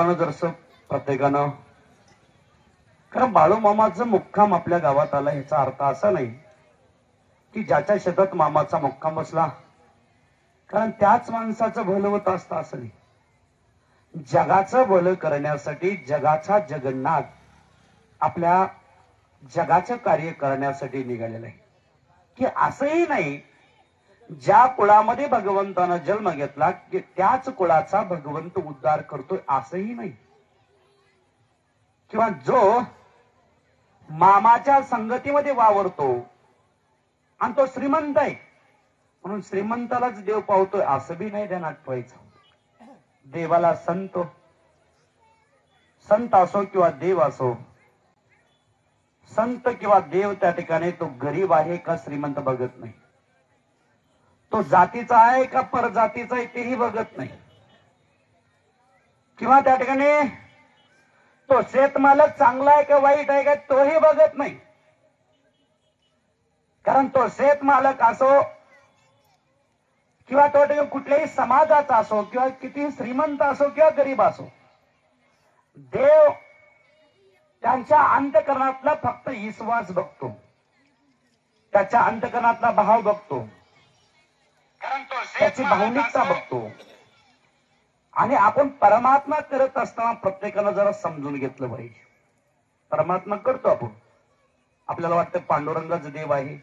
मुलानं जरसं प्रत्येकानं, कारण बाळूमामाचं मुक्काम आपल्या गावात आला याचा अर्थ असा नाही की ज्याच्या शेतात मामाचा मुक्काम बसला कारण त्याच माणसाचं भलं होत असतं असं नाही. जगाचं भलं करण्यासाठी जगाचा जगन्नाथ आपल्या जगाचं कार्य करण्यासाठी निघालेलं आहे. की असंही नाही ज्या कुळामध्ये भगवंतानं जन्म घेतला की त्याच कुळाचा भगवंत उद्धार करतोय असंही नाही. किंवा जो मामाच्या संगतीमध्ये वावरतो आणि तो श्रीमंत आहे म्हणून श्रीमंतालाच देव पावतोय असं बी नाही ध्यानात ठेवायचं. देवाला संत असो किंवा देव असो, संत किंवा देव त्या ठिकाणी तो गरीब आहे का श्रीमंत बघत नाही, तो जातीचा आहे का परजातीचा आहे तेही बघत नाही, किंवा त्या ठिकाणी तो शेतमालक चांगला आहे का वाईट आहे का तोही बघत नाही. कारण तो शेतमालक असो किंवा तो कुठल्याही समाजाचा असो किंवा किती श्रीमंत असो किंवा गरीब असो, देव त्यांच्या अंतकरणातला फक्त विश्वास बघतो, त्याच्या अंतकरणातला भाव बघतो, त्याची भावनिकता बघतो. आणि आपण परमात्मा करत असताना प्रत्येकानं जरा समजून घेतलं पाहिजे. परमात्मा करतो आपण, आपल्याला वाटतं पांडुरंगाच देव आहे,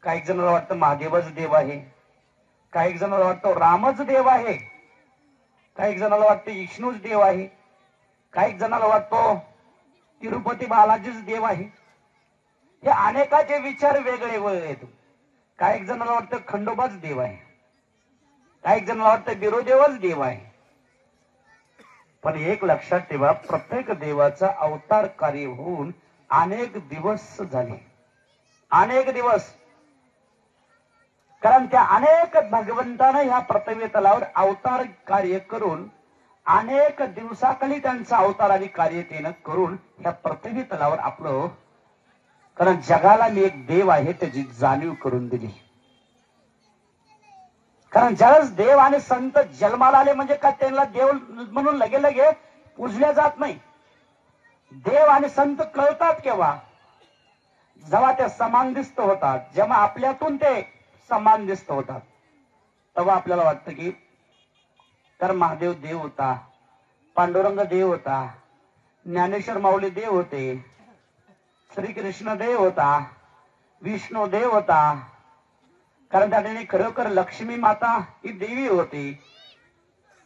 काही जणांना वाटतं महादेवच देव आहे, काही जणांना वाटतं रामच देव आहे, काही जणांना वाटतं विष्णूच देव आहे, काही जणांना वाटतो तिरुपती बालाजीच देव आहे. हे अनेकाचे विचार वेगळे आहेत. काही जणांना वाटतं खंडोबाच देव आहे, काही जणांना वाटतं बिरोदेवच देव आहे. पण एक लक्षात ठेवा, प्रत्येक देवाचा अवतार कार्य होऊन अनेक दिवस झाले, अनेक दिवस. कारण त्या अनेक भगवंतानं ह्या पृथ्वी तलावर अवतार कार्य करून अनेक दिवसाखाली त्यांचा अवतार आणि कार्य त्यानं करून ह्या पृथ्वी तलावर आपलं, कारण जगाला मी एक देव आहे त्याची जाणीव करून दिली. कारण ज्यावेळेस देव आणि संत जन्माला आले म्हणजे का त्यांना देव म्हणून लगे लगे पूजल्या जात नाही. देव आणि संत कळतात केव्हा, जेव्हा ते समानदिस्त होतात, जेव्हा आपल्यातून ते समानदिस्त होतात तेव्हा आपल्याला वाटतं की तर महादेव देव होता, पांडुरंग देव होता, ज्ञानेश्वर माऊली देव होते, श्रीकृष्ण देव होता, विष्णू देव होता. कारण त्याने खरोखर लक्ष्मी माता ही देवी होती.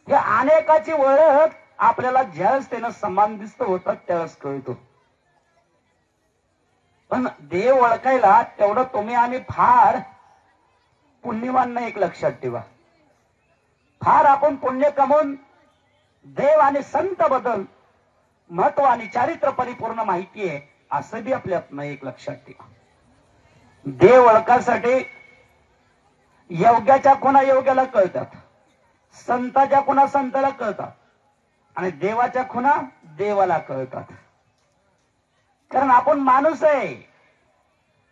हे अनेकाची ओळख आपल्याला ज्यावेळेस त्यानं समान दिसत होतात त्यावेळेस कळतो. पण देव ओळखायला तेवढं तुम्ही आम्ही फार पुण्यवान नाही, एक लक्षात ठेवा. फार आपण पुण्य कमवून देव आणि संत बद्दल महत्व आणि चारित्र्य परिपूर्ण माहिती आहे असं बी आपल्यात नाही, एक लक्षात ठेवा. देव ओळखासाठी योग्याच्या खुणा योग्याला कळतात, संताच्या खुणा संताला कळतात आणि देवाच्या खुणा देवाला कळतात. कारण आपण माणूस आहे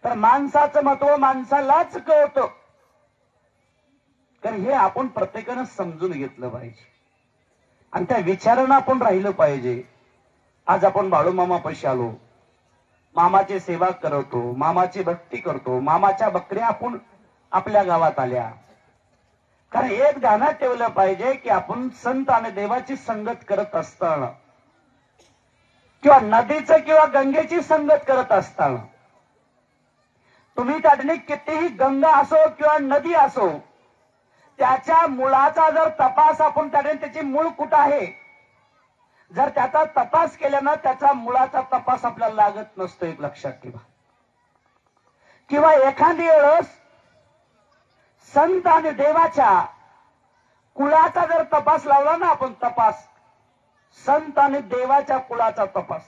तर माणसाचं महत्व माणसालाच कळतं. कारण हे आपण प्रत्येकानं समजून घेतलं पाहिजे आणि त्या विचारानं आपण राहिलं पाहिजे. आज आपण बाळूमामापाशी आलो, मामाची सेवा करतो, मामाची भक्ती करतो, मामाच्या बकऱ्या आपण आपल्या गावात आल्या. कारण एक ध्यानात ठेवलं पाहिजे की आपण संत आणि देवाची संगत करत असताना किंवा नदीचं किंवा गंगेची संगत करत असताना तुम्ही त्या ठिकाणी कितीही गंगा असो किंवा नदी असो त्याच्या मुळाचा जर तपास आपण त्या ठिकाणी त्याची मूळ कुठं आहे जर त्याचा तपास केल्यानं त्याचा मुळाचा तपास आपल्याला लागत नसतो, एक लक्षात ठेवा. किंवा एखादी वेळेस संत आणि देवाच्या कुळाचा जर तपास लावला ना आपण, तपास संत आणि देवाच्या कुळाचा तपास,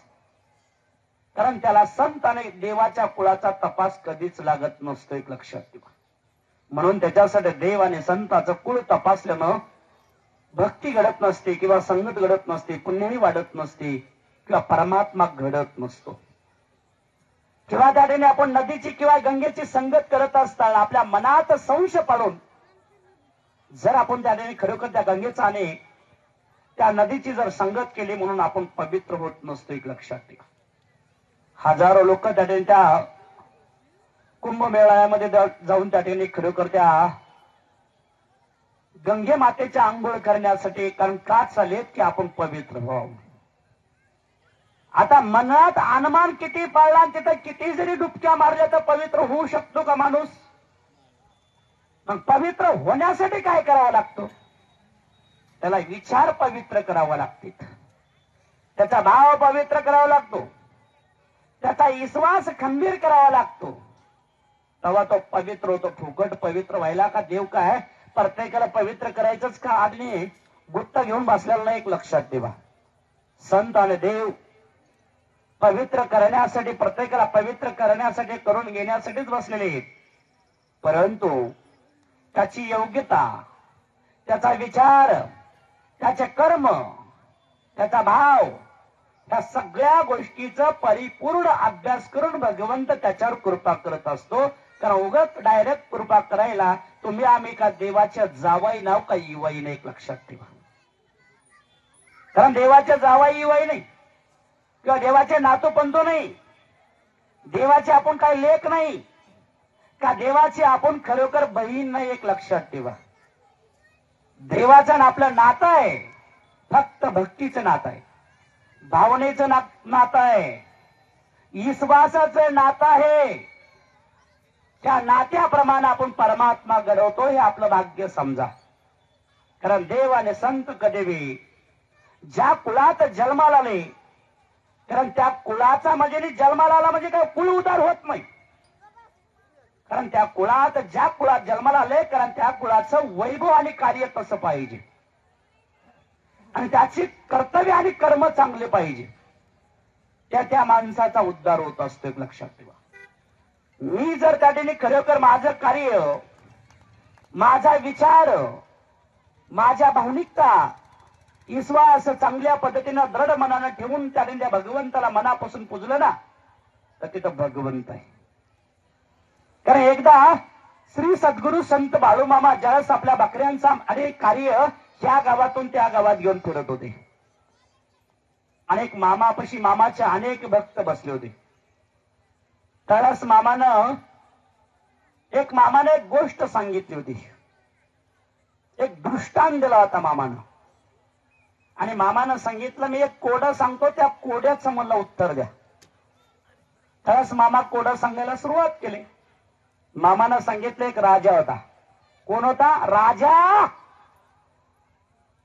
कारण त्याला संत आणि देवाच्या कुळाचा तपास कधीच लागत नसतो, एक लक्षात ठेवा. म्हणून त्याच्यासाठी देव आणि संताचं कुळ तपासल्यानं भक्ती घडत नसते किंवा संगत घडत नसते, पुण्यही वाढत नसते किंवा परमात्मा घडत नसतो. किंवा त्या ठिकाणी आपण नदीची किंवा गंगेची संगत करत असताना आपल्या मनात संशय पाडून जर आपण त्या ठिकाणी खरोखर त्या गंगेचा आणि त्या नदीची जर संगत केली म्हणून आपण पवित्र होत नसतो, एक लक्षात ठेवा. हजारो लोक त्या ठिकाणी त्या कुंभमेळ्यामध्ये जाऊन त्या ठिकाणी खरोखर त्या गंगे मातेच्या आंघोळ करण्यासाठी, कारण का चालेत की आपण पवित्र व्हावं. आता मनात अनुमान किती पाळला, तिथं किती जरी डुबक्या मारल्या तर पवित्र होऊ शकतो का माणूस? मग पवित्र होण्यासाठी काय करावं लागतं? त्याला विचार पवित्र करावा लागतात, त्याचा भाव पवित्र करावा लागतो, त्याचा विश्वास खंबीर करावा लागतो, तेव्हा तो पवित्र होतो. फुकट पवित्र व्हायला का देव काय प्रत्येकाला पवित्र करायचंच का आदमी गुत्त घेऊन बसलेला नाही, एक लक्षात ठेवा. संत आणि देव पवित्र करण्यासाठी, प्रत्येकाला पवित्र करण्यासाठी, करून घेण्यासाठीच बसलेले आहेत. परंतु त्याची योग्यता, त्याचा विचार, त्याचे कर्म, त्याचा भाव, या सगळ्या गोष्टीचा परिपूर्ण अभ्यास करून भगवंत त्याच्यावर कृपा करत असतो. कारण उगाच डायरेक्ट कृपा करायला तुम्ही आम्ही का देवाच्या जावाई नाव का इवाई नाही, एक लक्षात ठेवा. कारण देवाच्या जावाई इवाई नाही, किंवा देवाचे नातू पंतो नाही, देवाचे आपण काही लेख नाही का, देवाचे आपण खरोखर बहीण नाही, एक लक्षात ठेवा. देवाचं आपलं नातं आहे, फक्त भक्तीचं नातं आहे, भावनेचं नातं आहे, विश्वासाचं नातं आहे. त्या नात्याप्रमाणे आपण परमात्मा घडवतो, हे आपलं भाग्य समजा. कारण देव आणि संत कधी ज्या कुळात जन्माला आले, कारण त्या कुळाचा म्हणजे जन्माला आला म्हणजे काय कुळ उदार होत नाही. कारण त्या कुळात, ज्या कुळात जन्माला आले, कारण त्या कुळाचं वैभव आणि कार्य तसं पाहिजे, आणि त्याची कर्तव्य आणि कर्म चांगले पाहिजे, त्या माणसाचा उद्धार होत असतो, एक लक्षात ठेवा. मी जर त्या ठिकाणी खरोखर माझं कार्य, माझा विचार, माझ्या भावनिकता, विश्वास चांगल्या पद्धतीनं दृढ मनानं ठेवून त्या ठिकाणी भगवंताला मनापासून पुजलं ना, तर तिथं भगवंत आहे. कारण एकदा श्री सद्गुरु संत बाळूमामा ज्यावेळेस आपल्या बकऱ्यांचा अनेक कार्य ह्या गावातून त्या गावात घेऊन फिरत होते, अनेक मामापाशी मामाचे अनेक भक्त बसले होते. त्यावेळेस मामाने एक गोष्ट सांगितली होती, एक दृष्टांत दिला होता मामानं. आणि मामानं सांगितलं, मी एक कोडं सांगतो, त्या कोड्याचं मला उत्तर द्या. त्यावेळेस मामा कोडं सांगायला सुरुवात केली. मामानं सांगितलं, एक राजा होता. कोण होता? राजा.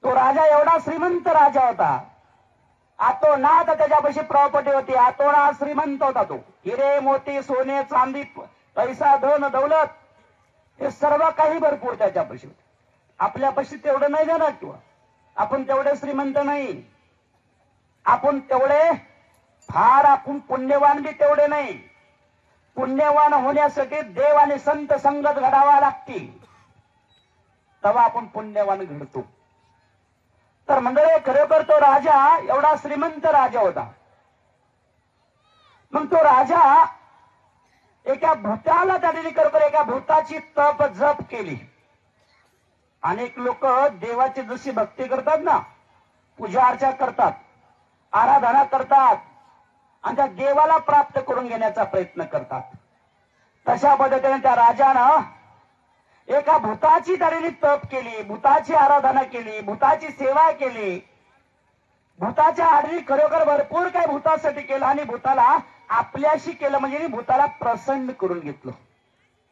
तो राजा एवढा श्रीमंत राजा होता, आतोनात त्याच्यापाशी प्रॉपर्टी होती, आतोनात श्रीमंत होता तो. हिरे मोती सोने चांदी पैसा धन दौलत हे सर्व काही भरपूर त्याच्यापाशी होते. आपल्यापाशी तेवढं नाही देणार, किंवा आपण तेवढे श्रीमंत नाही, आपण तेवढे फार आपण पुण्यवान बी तेवढे नाही. पुण्यवान होण्यासाठी देव आणि संत संगत घडावा लागते, तेव्हा आपण पुण्यवान घडतो. तर मंडळी खरोखर तो राजा एवढा श्रीमंत राजा होता. मग तो राजा एका भूताला त्याने खरोखर एका भूताची तप जप केली. अनेक लोक देवाची जशी भक्ती करतात ना, पूजा अर्चा करतात, आराधना करतात, आणि त्या देवाला प्राप्त करून घेण्याचा प्रयत्न करतात. तशा पद्धतीने त्या राजानं एका भूताची त्याने तप केली, भूताची आराधना केली, भूताची सेवा केली, भूताच्या आडवी खरोखर भरपूर काही भूतासाठी केलं, आणि भूताला आपल्याशी केलं, म्हणजे भूताला प्रसन्न करून घेतलं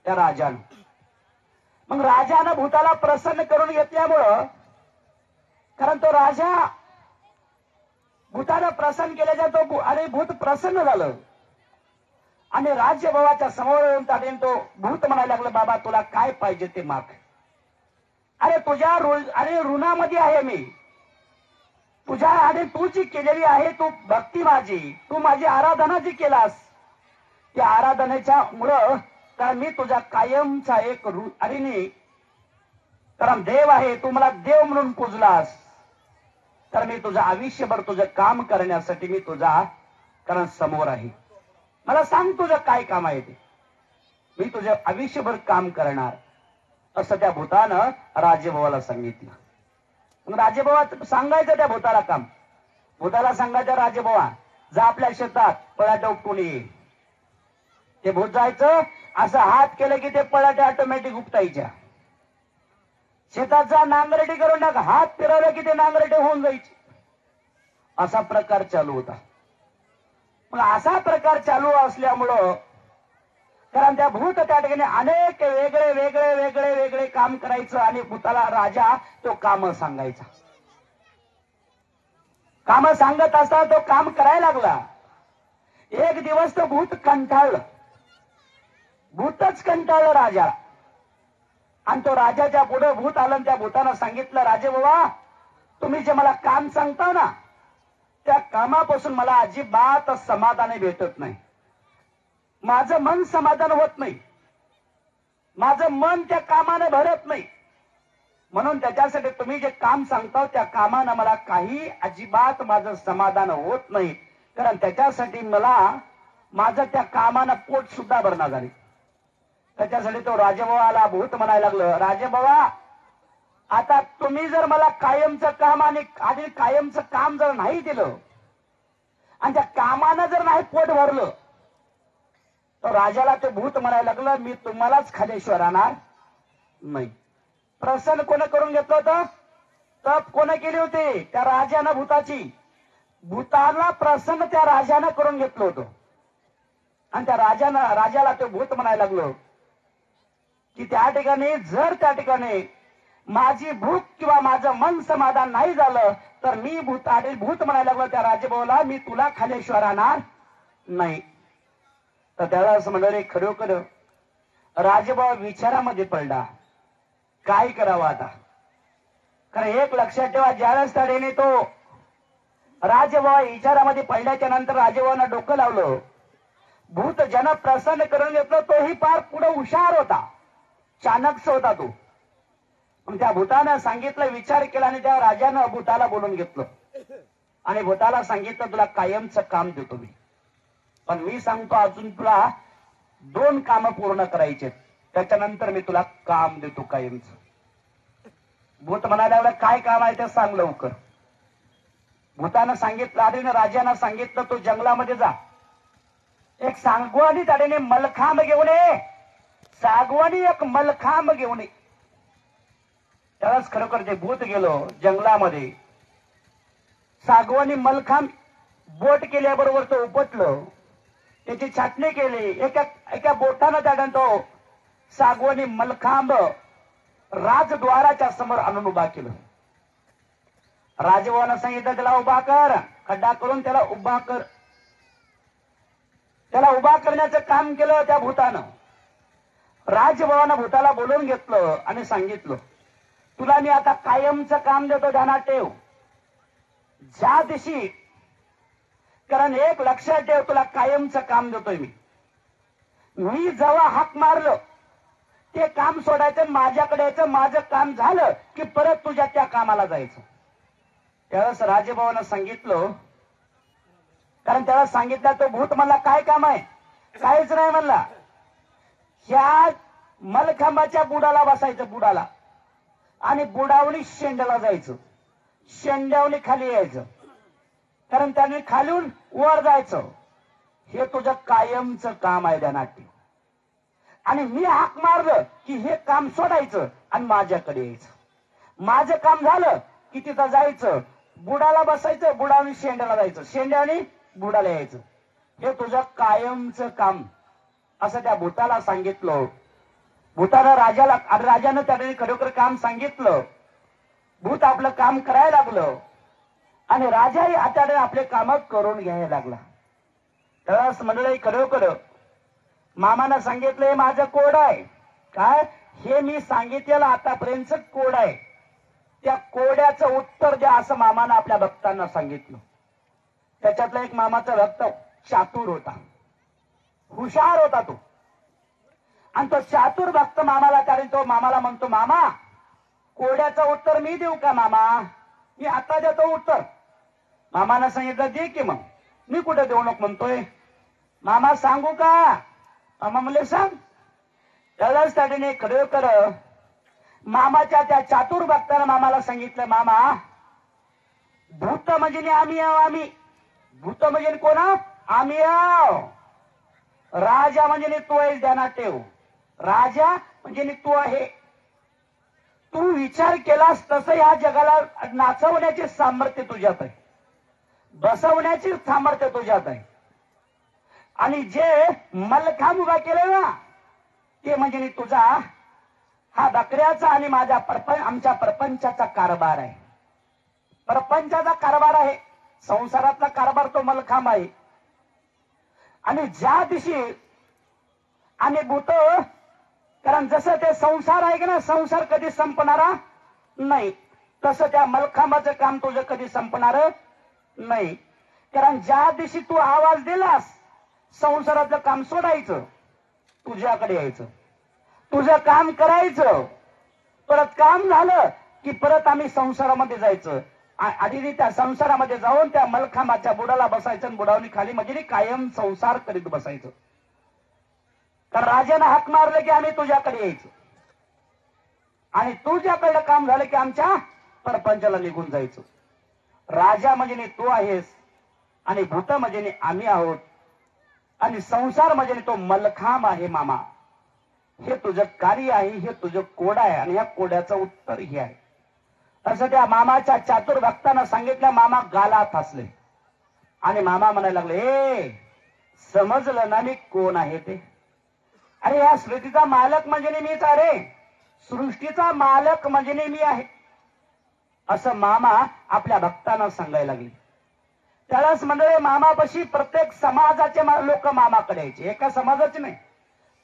त्या राजानं. मग राजानं भूताला प्रसन्न करून घेतल्यामुळं, कारण तो राजा भूताला प्रसन्न केल्याच्या तो आणि भूत प्रसन्न झालं, आणि राज्यभावाच्या समोर येऊन त्याने तो भूत म्हणायला लागला, बाबा तुला काय पाहिजे ते माग. अरे तुझ्या ऋणामध्ये आहे मी, तुझ्या आणि तू जी केलेली आहे तू भक्ती माझी, तू माझी आराधना जी केलास, त्या आराधनेच्या मुळे कारण मी तुझा कायमचा एक ऋणी, कारण देव आहे, तू मला देव म्हणून पूजलास, तर मी तुझं आयुष्यभर तुझं काम करण्यासाठी मी तुझा कारण समोर आहे. मला सांग तुझं काय काम आहे ते, मी तुझं आयुष्यभर काम करणार, असं त्या भूतानं राजभावाला सांगितलं. मग राजेबाबा सांगायचं त्या भूताला काम. भूताला सांगायचं राजेबाबा जा आपल्या शेतात पळाटे उपटून ये. ते भूत जायचं, असं हात केलं की ते पळाटे ऑटोमॅटिक उपटायच्या. शेतात जा नांगरटी करून टाका, हात फिरवलं की ते नांगरटे होऊन जायचे. असा प्रकार चालू होता. मग असा प्रकार चालू असल्यामुळं, कारण त्या भूत त्या ठिकाणी अनेक वेगळे वेगळे वेगळे वेगळे काम करायचं आणि भूताला राजा तो काम सांगायचा. काम सांगत असताना तो काम करायला लागला. एक दिवस तो भूत कंटाळलं, भूतच कंटाळलं राजा. आणि तो राजाच्या पुढे भूत आलं. त्या भूतानं सांगितलं राजे बाबा तुम्ही जे मला काम सांगता ना त्या कामापासून मला अजिबात समाधान भेटत नाही. माझं मन समाधान होत नाही, माझं मन त्या कामाने भरत नाही. म्हणून त्याच्यासाठी तुम्ही जे काम सांगता त्या कामानं मला काही अजिबात माझं समाधान होत नाही. कारण त्याच्यासाठी मला माझं त्या कामानं पोट सुद्धा भरणा झाले. त्याच्यासाठी तो राजेबाबाला भूत म्हणायला लागलं राजेबाबा आता तुम्ही जर मला कायमचं काम आणि कायमचं काम जर नाही दिलं आणि त्या कामानं जर नाही पोट भरलं तर राजाला ते भूत म्हणायला लागलं मी तुम्हालाच खाल्याशिवाय राहणार नाही. प्रसन्न कोण करून घेतलं होतं? तप कोण केली होती? त्या राजानं भूताची. भूताला प्रसन्न त्या राजानं करून घेतलं होतं. आणि त्या राजाला ते भूत म्हणायला लागलं की त्या ठिकाणी जर त्या ठिकाणी माझी भूक किंवा माझं मन समाधान नाही झालं तर मी भूत म्हणायला लागलो त्या राजेबाबाला मी तुला खाल्याशिवाय राहणार नाही. तर त्याला असं म्हणलं खरोखर राजेबाबा विचारामध्ये पडला काय करावं आता. कारण एक लक्षात ठेवा ज्यावेळेस त्याने तो राजेबाबा विचारामध्ये पडल्याच्या नंतर राजेबाबांना डोकं लावलं. भूत ज्यानं प्रसन्न करून घेतलं तोही फार पुढे हुशार होता, चाणक्य होता तो. त्या भूतानं सांगितलं विचार केला आणि त्या राजानं भूताला बोलून घेतलं आणि भूताला सांगितलं तुला कायमचं काम देतो मी, पण मी सांगतो अजून तुला 2 कामं पूर्ण करायचे त्याच्यानंतर मी तुला काम देतो कायमचं. भूत म्हणायला लागला काय काम आहे ते सांग लवकर. भूतानं सांगितलं आणि राजानं सांगितलं तू जंगलामध्ये जा एक सागवानी त्याने मलखांब घेऊन ये, सागवानी एक मलखांब घेऊन ये. त्यालाच खरोखर ते भूत गेलो जंगलामध्ये सागवानी मलखांब बोट केल्याबरोबर तो उपटलं, त्याची छाटणी केली. एका बोटानं त्याने तो सागवानी मलखांब राजद्वाराच्या समोर आणून उभा केलं. राजभवानं सांगितलं त्याला उभा कर, खड्डा करून त्याला उभा कर. त्याला उभा करण्याचं काम केलं त्या भूतानं. राजभवानं भूताला बोलवून घेतलं आणि सांगितलं तुला मी आता कायमचं काम देतो ध्यानात ठेव. ज्या दिवशी कारण एक लक्षात ठेव तुला कायमचं काम देतोय मी जेव्हा हाक मारलं ते काम सोडायचं माझ्याकडे यायचं, माझं काम झालं की परत तुझ्या त्या कामाला जायचं. त्यावेळेस राजभवानं सांगितलं कारण त्याला सांगितलं तो भूत म्हणला काय काम आहे? काहीच नाही म्हणला. ह्या मलखांबाच्या बुडाला बसायचं बुडाला आणि बुडावणी शेंड्याला जायचं, शेंड्यावणी खाली यायचं कारण त्याने खालीहून वर जायचं. हे तुझं कायमचं काम आहे ध्यानात ठेव. आणि मी हाक मारलं की हे काम सोडायचं आणि माझ्याकडे यायचं. माझं काम झालं की तिथं जायचं, बुडाला बसायचं, बुडावणी शेंड्याला जायचं, शेंड्यावणी बुडाला यायचं. हे तुझं कायमचं काम असं त्या भूताला सांगितलं. भूतानं राजानं त्याने खरोखर काम सांगितलं. भूत आपलं काम करायला लागलं आणि राजाही हाताने आपले काम करून घ्यायला लागला. त्यावेळेस मंडळी खरोखर मामानं सांगितलं माझं कोड आहे. काय? हे मी सांगितलेलं आतापर्यंतच कोड आहे. त्या कोड्याचं उत्तर द्या असं मामानं आपल्या भक्तांना सांगितलं. त्याच्यातला एक मामाचा भक्त चातुर होता, हुशार होता तो. आणि तो चातुर भक्त मामाला कारण तो मामाला म्हणतो मामा कोड्याचं उत्तर मी देऊ का मामा? मी आता देतो उत्तर. मामानं सांगितलं दे की मग. मी कुठे देऊ नको म्हणतोय. मामा सांगू का? मामा म्हणले सांग. त्यालाच त्याने खरोखर मामाच्या त्या चातुर भक्तानं मामाला सांगितलं, मामा भूत म्हणजे आम्ही आहो, आम्ही भूत म्हणजे कोण आम्ही आहो, राजा म्हणजे तू आहेस, ध्यानात ठेव, राजा म्हणजे तू आहे. तू विचार केलास तसं या जगाला नाचवण्याचे सामर्थ्य तुझ्यात आहे, बसवण्याचे सामर्थ्य तुझ्यात आहे. आणि जे मलखांब उभा केलं ना ते म्हणजे तुझा हा बकऱ्याचा आणि माझ्या आमच्या प्रपंचाचा कारभार आहे. प्रपंचाचा कारभार आहे, संसारातला कारभार तो मलखांब आहे. आणि ज्या दिवशी आम्ही भूत, कारण जसं ते संसार आहे की ना, संसार कधी संपणारा नाही, तसं त्या मलखांबाचं काम तुझं कधी संपणार नाही. कारण ज्या दिवशी तू आवाज दिलास संसाराचं काम सोडायचं, तुझ्याकडे यायचं, तुझं काम करायचं, परत काम झालं की परत आम्ही संसारामध्ये जायचं आणि त्या संसारामध्ये जाऊन त्या मलखांबाच्या बुडाला बसायचं आणि बुडावणी खाली म्हणजे कायम संसार करीत बसायचं. कारण राजाने हाक मारलं की आम्ही तुझ्याकडे यायचं आणि तुझ्याकडलं काम झालं की आमच्या परपंचाला निघून जायचं. राजा म्हणजे तू आहेस आणि भूत म्हणजे आम्ही आहोत आणि संसार म्हणजे तो मलखांब आहे. मामा हे तुझं कार्य आहे, हे तुझं कोड आहे आणि या कोड्याचं उत्तर हे आहे. असं त्या मामाच्या चातुर भक्तानं सांगितलं. मामा गालात हसले आणि मामा म्हणायला लागले, ए समजलं ना मी कोण आहे ते? अरे या सृष्टीचा मालक म्हणजे मीच, अरे सृष्टीचा मालक म्हणजे मी आहे, असं मामा आपल्या भक्तांना सांगायला लागले. त्यावेळेस मंडळी मामापाशी प्रत्येक समाजाचे लोक मामाकडे यायचे. एका समाजाचे नाही,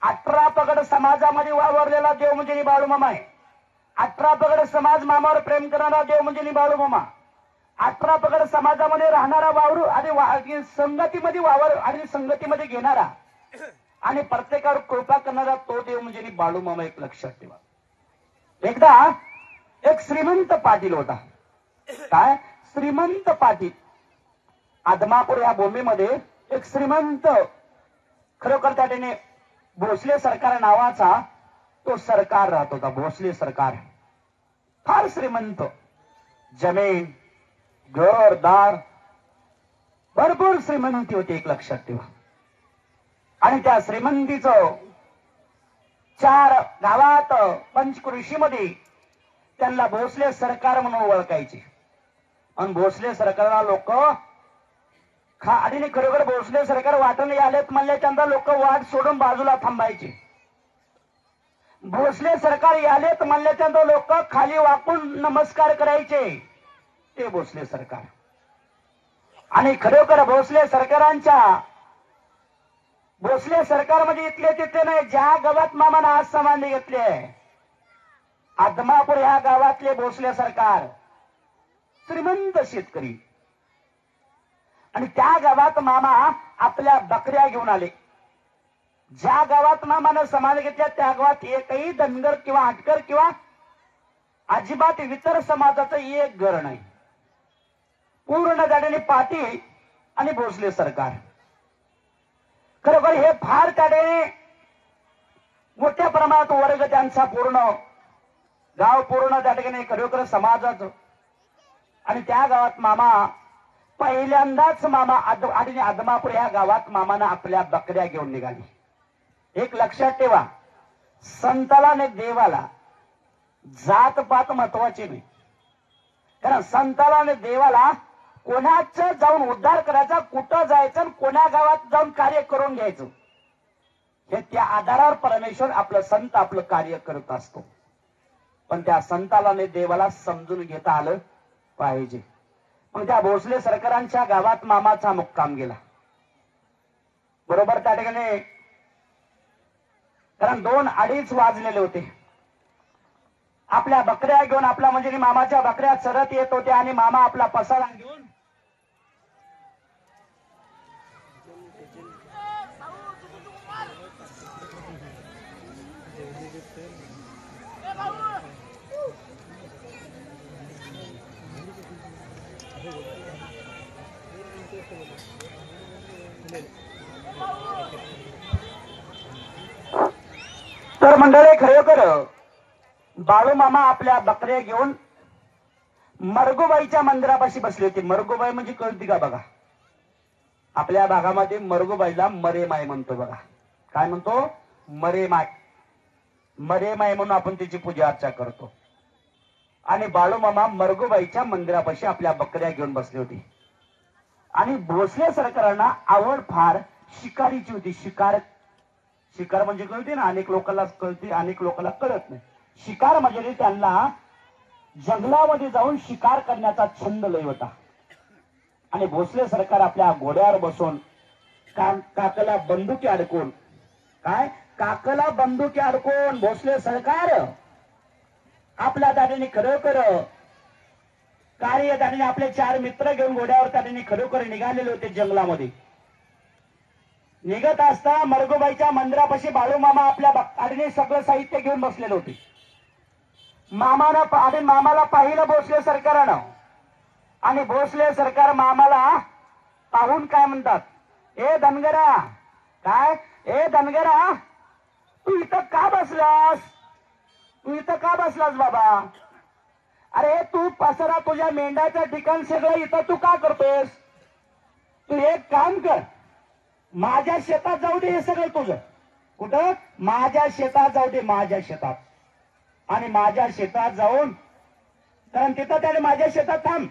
18 पगड समाजामध्ये वावरलेला देव म्हणजे बाळूमामा आहे. 18 पगड समाज मामावर प्रेम करणारा देव म्हणजे बाळूमामा. 18 पगड समाजामध्ये राहणारा वावरू आणि संगतीमध्ये वावर आणि संगतीमध्ये घेणारा आणि प्रत्येकावर कृपा करणारा तो देव म्हणजे बाळूमामा. एक लक्षात ठेवा. एकदा एक श्रीमंत पाटील होता. काय श्रीमंत पाटील? आदमापूर या भूमीमध्ये एक श्रीमंत, खरोखर त्या ठिकाणी भोसले सरकार नावाचा तो सरकार राहत होता. भोसले सरकार फार श्रीमंत, जमीन घरदार भरपूर श्रीमंती होती. एक लक्षात ठेवा. आणि त्या श्रीमंतीचं 4 गावात पंचकृषीमध्ये त्यांना भोसले सरकार म्हणून ओळखायचे. आणि भोसले सरकारला लोक आणि खरोखर भोसले सरकार वाटणे आलेत म्हणल्याच्या लोक वाट सोडून बाजूला थांबायचे. भोसले सरकार आलेत म्हणल्याच्या लोक खाली वाकून नमस्कार करायचे. ते भोसले सरकार. आणि खरोखर भोसले सरकार म्हणजे इथले तिथे नाही, ज्या गावात मामानं आज समाधी घेतली आदमापूर ह्या गावातले भोसले सरकार श्रीमंत शेतकरी. आणि त्या गावात मामा आपल्या बकऱ्या घेऊन आले. ज्या गावात मामानं समाधी घेतल्या त्या गावात एकही धनगर किंवा हटकर किंवा अजिबात इतर समाजाचं एक घर नाही. पूर्ण झालेली पाटील आणि भोसले सरकार. खरोखर हे फार त्याने मोठ्या प्रमाणात वर्ग त्यांचा, पूर्ण गाव पूर्ण त्या ठिकाणी खरोखर समाजाचं. आणि त्या गावात मामा पहिल्यांदाच मामा आदमापूर या गावात मामानं आपल्या बकऱ्या घेऊन निघाली. एक लक्षात ठेवा, संताला आणि देवाला जातपात महत्वाची नाही. कारण संताला आणि देवाला कोणाचं जाऊन उद्धार करायचा, कुठं जायचं, कोणा गावात जाऊन कार्य करून घ्यायचं, हे त्या आधारावर परमेश्वर आपलं संत आपलं कार्य करत असतो. पण त्या संताला आणि देवाला समजून घेता आलं पाहिजे. मग त्या भोसले सरकारांच्या गावात मामाचा मुक्काम गेला. बरोबर त्या ठिकाणी कारण 2-2:30 वाजलेले होते. आपल्या बकऱ्या घेऊन आपला म्हणजे मामाच्या बकऱ्या चरत येत होत्या आणि मामा आपला पसारा घेऊन तर मंडळी खरोखर बाळू मामा आपल्या बकऱ्या घेऊन मरगोबाईच्या मंदिरापाशी बसली होती. मरगोबाई म्हणजे कळती का बघा? आपल्या भागामध्ये मरगोबाईला मरेमाय म्हणतो बघा. काय म्हणतो? मरेमाय. मरेमाय म्हणून आपण तिची पूजा अर्चा करतो. आणि बाळू मामा मरगोबाईच्या मंदिरापाशी आपल्या बकऱ्या घेऊन बसले होते. आणि भोसले सरकारांना आवड फार शिकारीची होती. शिकार म्हणजे कळते ना, अनेक लोकांना कळते, अनेक लोकांना कळत नाही. शिकार म्हणजे त्यांना जंगलामध्ये जाऊन शिकार करण्याचा छंद लय होता. आणि भोसले सरकार आपल्या घोड्यावर बसून काकला बंदुकी अडकून, काय काकला बंदुकी अडकून भोसले सरकार आपल्या दारीने खरोखर कार्यदारीने आपले 4 मित्र घेऊन घोड्यावर त्याने खरोखर निघालेले होते जंगलामध्ये. निघत असता मरगोबाईच्या मंदिरापाशी बाळू मामा आपल्या गाडीने सगळं साहित्य घेऊन बसलेले होते. मामाला पाहिलं भोसले सरकारानं. आणि भोसले सरकार मामाला पाहून काय म्हणतात? ए धनगरा, काय ए धनगरा, तू इथं का बसलास? तू इथं का बसलास बाबा? अरे तू पसरा तुझ्या मेंढ्याचं ठिकाण सगळं इथं तू का करतोस? तू एक काम कर, माझ्या शेतात जाऊ दे हे सगळं तुझं. कुठं? माझ्या शेतात जाऊ दे, माझ्या शेतात. आणि माझ्या शेतात जाऊन, कारण तिथं त्याने माझ्या शेतात थांब,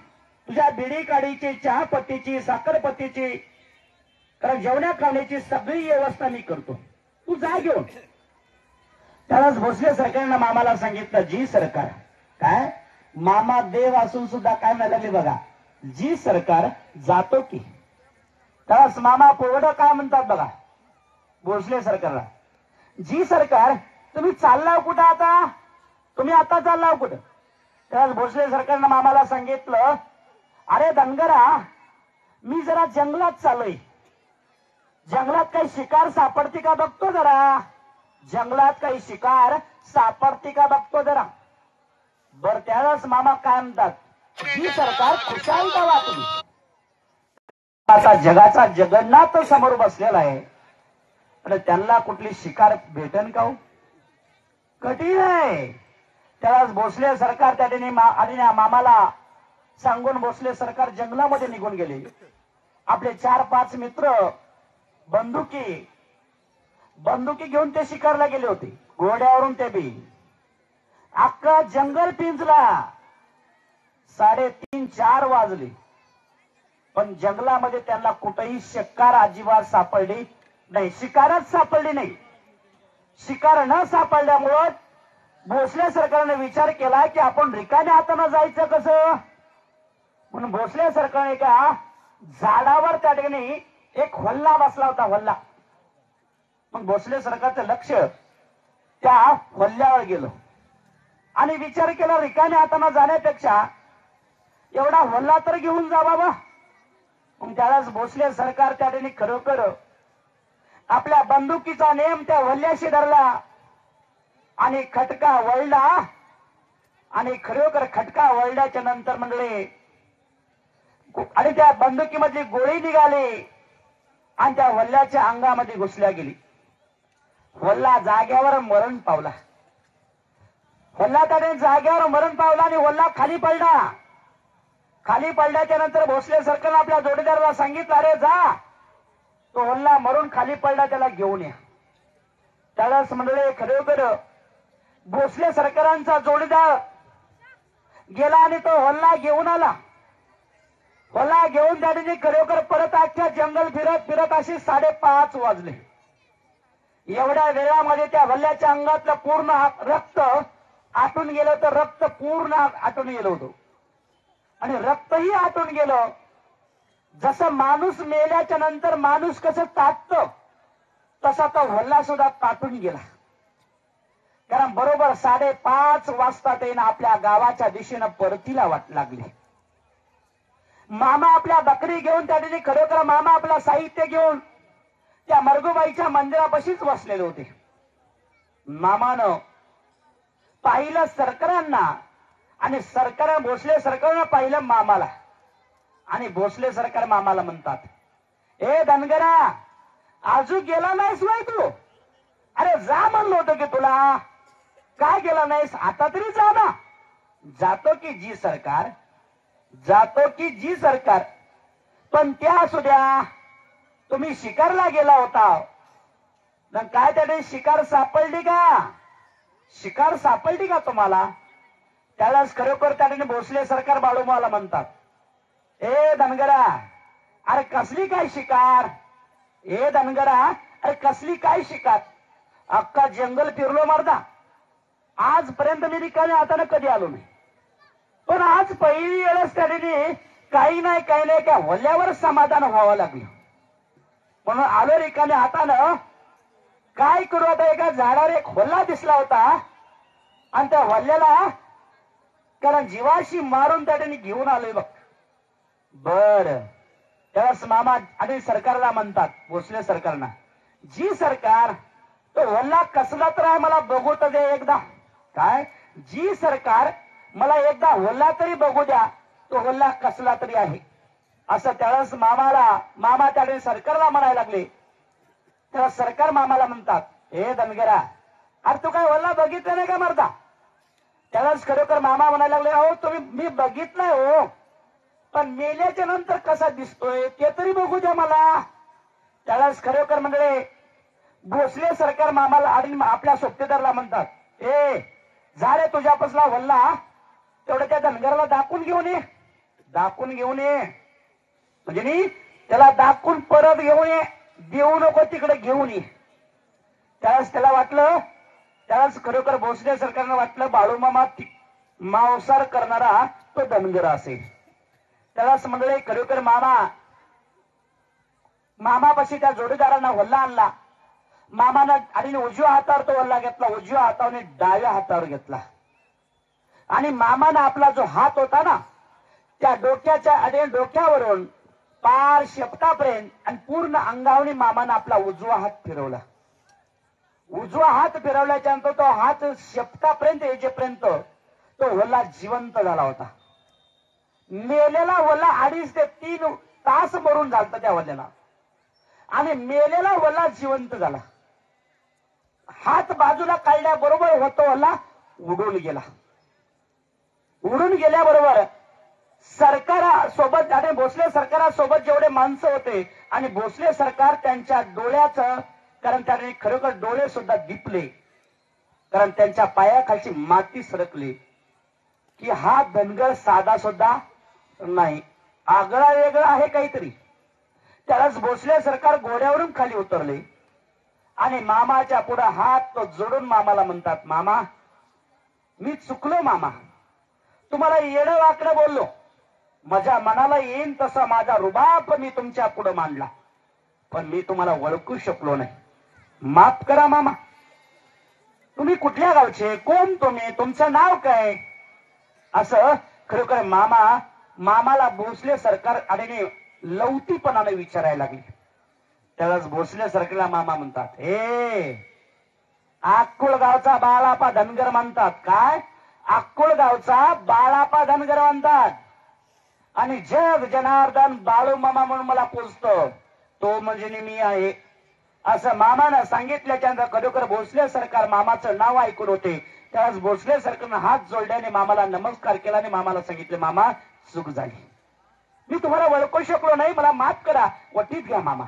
तुझ्या बिडी काढीची, चहा पत्तीची, साखरपत्तीची, कारण जेवण्या खाण्याची सगळी व्यवस्था मी करतो, तू जा घेऊन. त्यालाच भोसले सरकारनं मामाला सांगितलं, जी सरकार. काय मामा देव असून सुद्धा काय म्हणाले बघा, जी सरकार जातो की. त्यालाच मामा पोवडं काय म्हणतात बघा भोसले सरकारला, जी सरकार तुम्ही चाललाव कुठं आता? तुम्ही आता चाललाव कुठं? त्यालाच भोसले सरकारनं मामाला सांगितलं, अरे धनगरा, मी जरा जंगलात चाललोय. जंगलात काही शिकार सापडते का बघतो जरा. जंगलात काही शिकार सापडते का बघतो जरा. बर त्यावेळेस मामा काय म्हणतात, जी सरकार खुशाल का वाटली. आता जगाचा जगन्नाथ समोर बसलेला आहे आणि त्यांना कुठली शिकार भेटेन का? कठीण आहे. त्यावेळेस भोसले सरकार त्याने मामाला सांगून भोसले सरकार जंगलामध्ये निघून गेले. आपले 4-5 मित्र बंदुकी घेऊन ते शिकारला गेले होते. घोड्यावरून ते बी अख्खा जंगल पिंजला. 3:30-4 वाजले, पण जंगलामध्ये त्यांना कुठेही शिकार अजिबात सापडली नाही. शिकारच सापडली नाही. शिकार न सापडल्यामुळं भोसले सरकारने विचार केला की आपण रिकाम्या हाताने जायचं कसं. म्हणून भोसले सरकारने का झाडावर त्या ठिकाणी एक होल्ला बसला होता, होल्ला. मग भोसले सरकारचं लक्ष त्या होल्ल्यावर गेलं आणि विचार केला, रिकाम्या हाताने जाण्यापेक्षा एवढा होल्ला तर घेऊन जा बाबा. मग त्यावेळेस भोसले सरकार त्या ठिकाणी खरोखर आपल्या बंदुकीचा नेम त्या होल्ल्याशी धरला आणि खटका वळला. आणि खरोखर खटका वळल्याच्या नंतर म्हणले आणि त्या बंदुकीमधली गोळी निघाली आणि त्या वल्ल्याच्या अंगामध्ये घुसल्या गेली. वल्ला जाग्यावर मरण पावला. वल्ला त्याने जाग्यावर मरण पावला आणि वल्ला खाली पडला. खाली पडल्याच्या नंतर भोसले सरकारने आपल्या जोडीदाराला सांगितलं, अरे जा, तो वल्ला मरून खाली पडला, त्याला घेऊन या. त्यावेळेस म्हणले खरोखर भोसले सरकारांचा जोडीदार गेला आणि तो वल्ला घेऊन आला. वल्ला घेऊन त्याने खरोखर परत अख्ख्या जंगल फिरत अशी 5:30 वाजले. एवढ्या वेळामध्ये त्या वल्ल्याच्या अंगातलं पूर्ण रक्त आटून गेलं होतं. रक्त पूर्ण आटून गेलं होतं आणि रक्तही आटून गेलं. जसं माणूस मेल्याच्या नंतर माणूस कसं ताटतं तसा तो वल्ला सुद्धा ताटून गेला. कारण बरोबर 5:30 वाजता त्यानं आपल्या गावाच्या दिशेनं परतीला लागले. मामा आपल्या बकरी घेऊन त्या ठिकाणी खरोखर मामा आपला साहित्य घेऊन त्या मरगोबाईच्या मंदिरापाशीच बसलेले होते. मामानं पाहिलं सरकारांना आणि सरकार भोसले सरकारनं पाहिलं मामाला. आणि भोसले सरकार मामाला म्हणतात, ए धनगरा, अजून गेला नाहीस वय तू? अरे जा म्हणलं होतं की तुला. काय गेला नाहीस? आता तरी जा ना. जातो की जी सरकार, जातो की जी सरकार. पण त्या असू द्या, तुम्ही शिकारला गेला होता, काय त्याने शिकार सापडली का? शिकार सापडली का तुम्हाला? त्यालाच खरोखर त्याने भोसले सरकार बाळूमाला म्हणतात, ए धनगरा, अरे कसली काय शिकार? ए धनगरा, अरे कसली काय शिकार? अख्खा जंगल फिरलो मर्दा, आजपर्यंत मी रिकाम्या हाताने कधी आलो नाही. पण आज पहिली वेळेस त्याने काही नाही त्या वल्ल्यावर समाधान व्हावं लागलं, म्हणून आलो रिकाम्या हातानं. काय करू आता? एका झाडावर एक वल्ला दिसला होता आणि त्या वल्ल्याला कारण जीवाशी मारून त्याने घेऊन आलोय बघ. बर, त्यावेळेस मामा आणि सरकारला म्हणतात, भोसले सरकारना, जी सरकार, तो वल्ला कसला तर आहे मला बघू तर दे एकदा. काय? जी सरकार, मला एकदा वल्ला तरी बघू द्या, तो वल्ला कसला तरी आहे. असं त्यावेळेस मामा त्याने सरकारला म्हणायला लागले. तेव्हा सरकार मामाला म्हणतात, हे धनगरा, अरे तू काय वल्ला बघितलं नाही का मर्दा? त्यावेळेस खरोखर मामा म्हणायला लागले, अहो तुम्ही, मी बघितलंय हो, पण मेल्याच्या नंतर कसा दिसतोय ते तरी बघू द्या मला. त्यावेळेस खरोखर म्हणजे भोसले सरकार मामाला आणि आपल्या सोबतेदारला म्हणतात, ए झाले तुझ्यापासला वल्ला, तेवढं त्या धनगराला दाखवून घेऊन ये. दाखवून घेऊन ये म्हणजे नी त्याला दाखवून परत घेऊन ये, देऊ नको, तिकडे घेऊन ये. त्यावेळेस त्याला वाटलं, त्यावेळेस खरोखर भोसले सरकारनं वाटलं बाळूमामा मांसाहार करणारा तो धनगरा असेल. त्यावेळेस मंडळी खरोखर मामापाशी त्या जोडीदारांना वल्ला आणला. मामानं आणि उजव्या हातावर तो वल्ला घेतला, उजव्या हातावर डाव्या हातावर घेतला. आणि मामानं आपला जो हात होता ना, त्या डोक्यावरून पार शेपटापर्यंत आणि पूर्ण अंगावनी मामानं आपला उजवा हात फिरवला. उजवा हात फिरवल्याच्या नंतर तो हात शेपटापर्यंत येजेपर्यंत तो वल्ला जिवंत झाला होता. मेलेला वल्ला 2.5 ते 3 तास मरून झालता त्या वल्ल्याला, आणि मेलेला वल्ला जिवंत झाला. हात बाजूला काढल्याबरोबर होतो वल्ला उडून गेला. उडून गेल्याबरोबर सरकारासोबत आणि भोसले सरकारासोबत जेवढे माणसं होते आणि भोसले सरकार त्यांच्या डोळ्याचं, कारण त्याने खरोखर डोळे सुद्धा दिपले, कारण त्यांच्या पायाखालची माती सरकली की हा धनगर साधा सुद्धा नाही, आगळा वेगळा आहे काहीतरी. त्यालाच भोसले सरकार घोड्यावरून खाली उतरले आणि मामाच्या पुढे हात जोडून मामाला म्हणतात, मामा मी चुकलो मामा, तुम्हाला येडं वाकडं बोललो, माझ्या मनाला येईन तसा माझा रुबाब मी तुमच्या पुढे मांडला, पण मी तुम्हाला ओळखू शकलो नाही, माफ करा मामा. तुम्ही कुठल्या गावचे, कोण तुम्ही, तुमचं नाव काय? असं खरोखर मामाला भोसले सरकार आणि लवटीपणाने विचारायला लागले. त्यावेळेस भोसले सरकारला मामा म्हणतात, हे अक्कोळ गावचा बाळापा धनगर म्हणतात. काय? अक्कोळ गावचा बाळापा धनगर म्हणतात. आणि जग जनार्दन बाळू मामा म्हणून मला पूजतो, तो म्हणजे मी आहे, असं मामानं सांगितल्याच्या नंतर खरोखर भोसले सरकार मामाचं नाव ऐकून होते. त्यावेळेस भोसले सरकारनं हात जोडल्याने मामाला नमस्कार केला आणि मामाला सांगितले, मामा चूक झाली, मी तुम्हाला ओळखू शकलो नाही, मला माफ करा, वटीत घ्या मामा.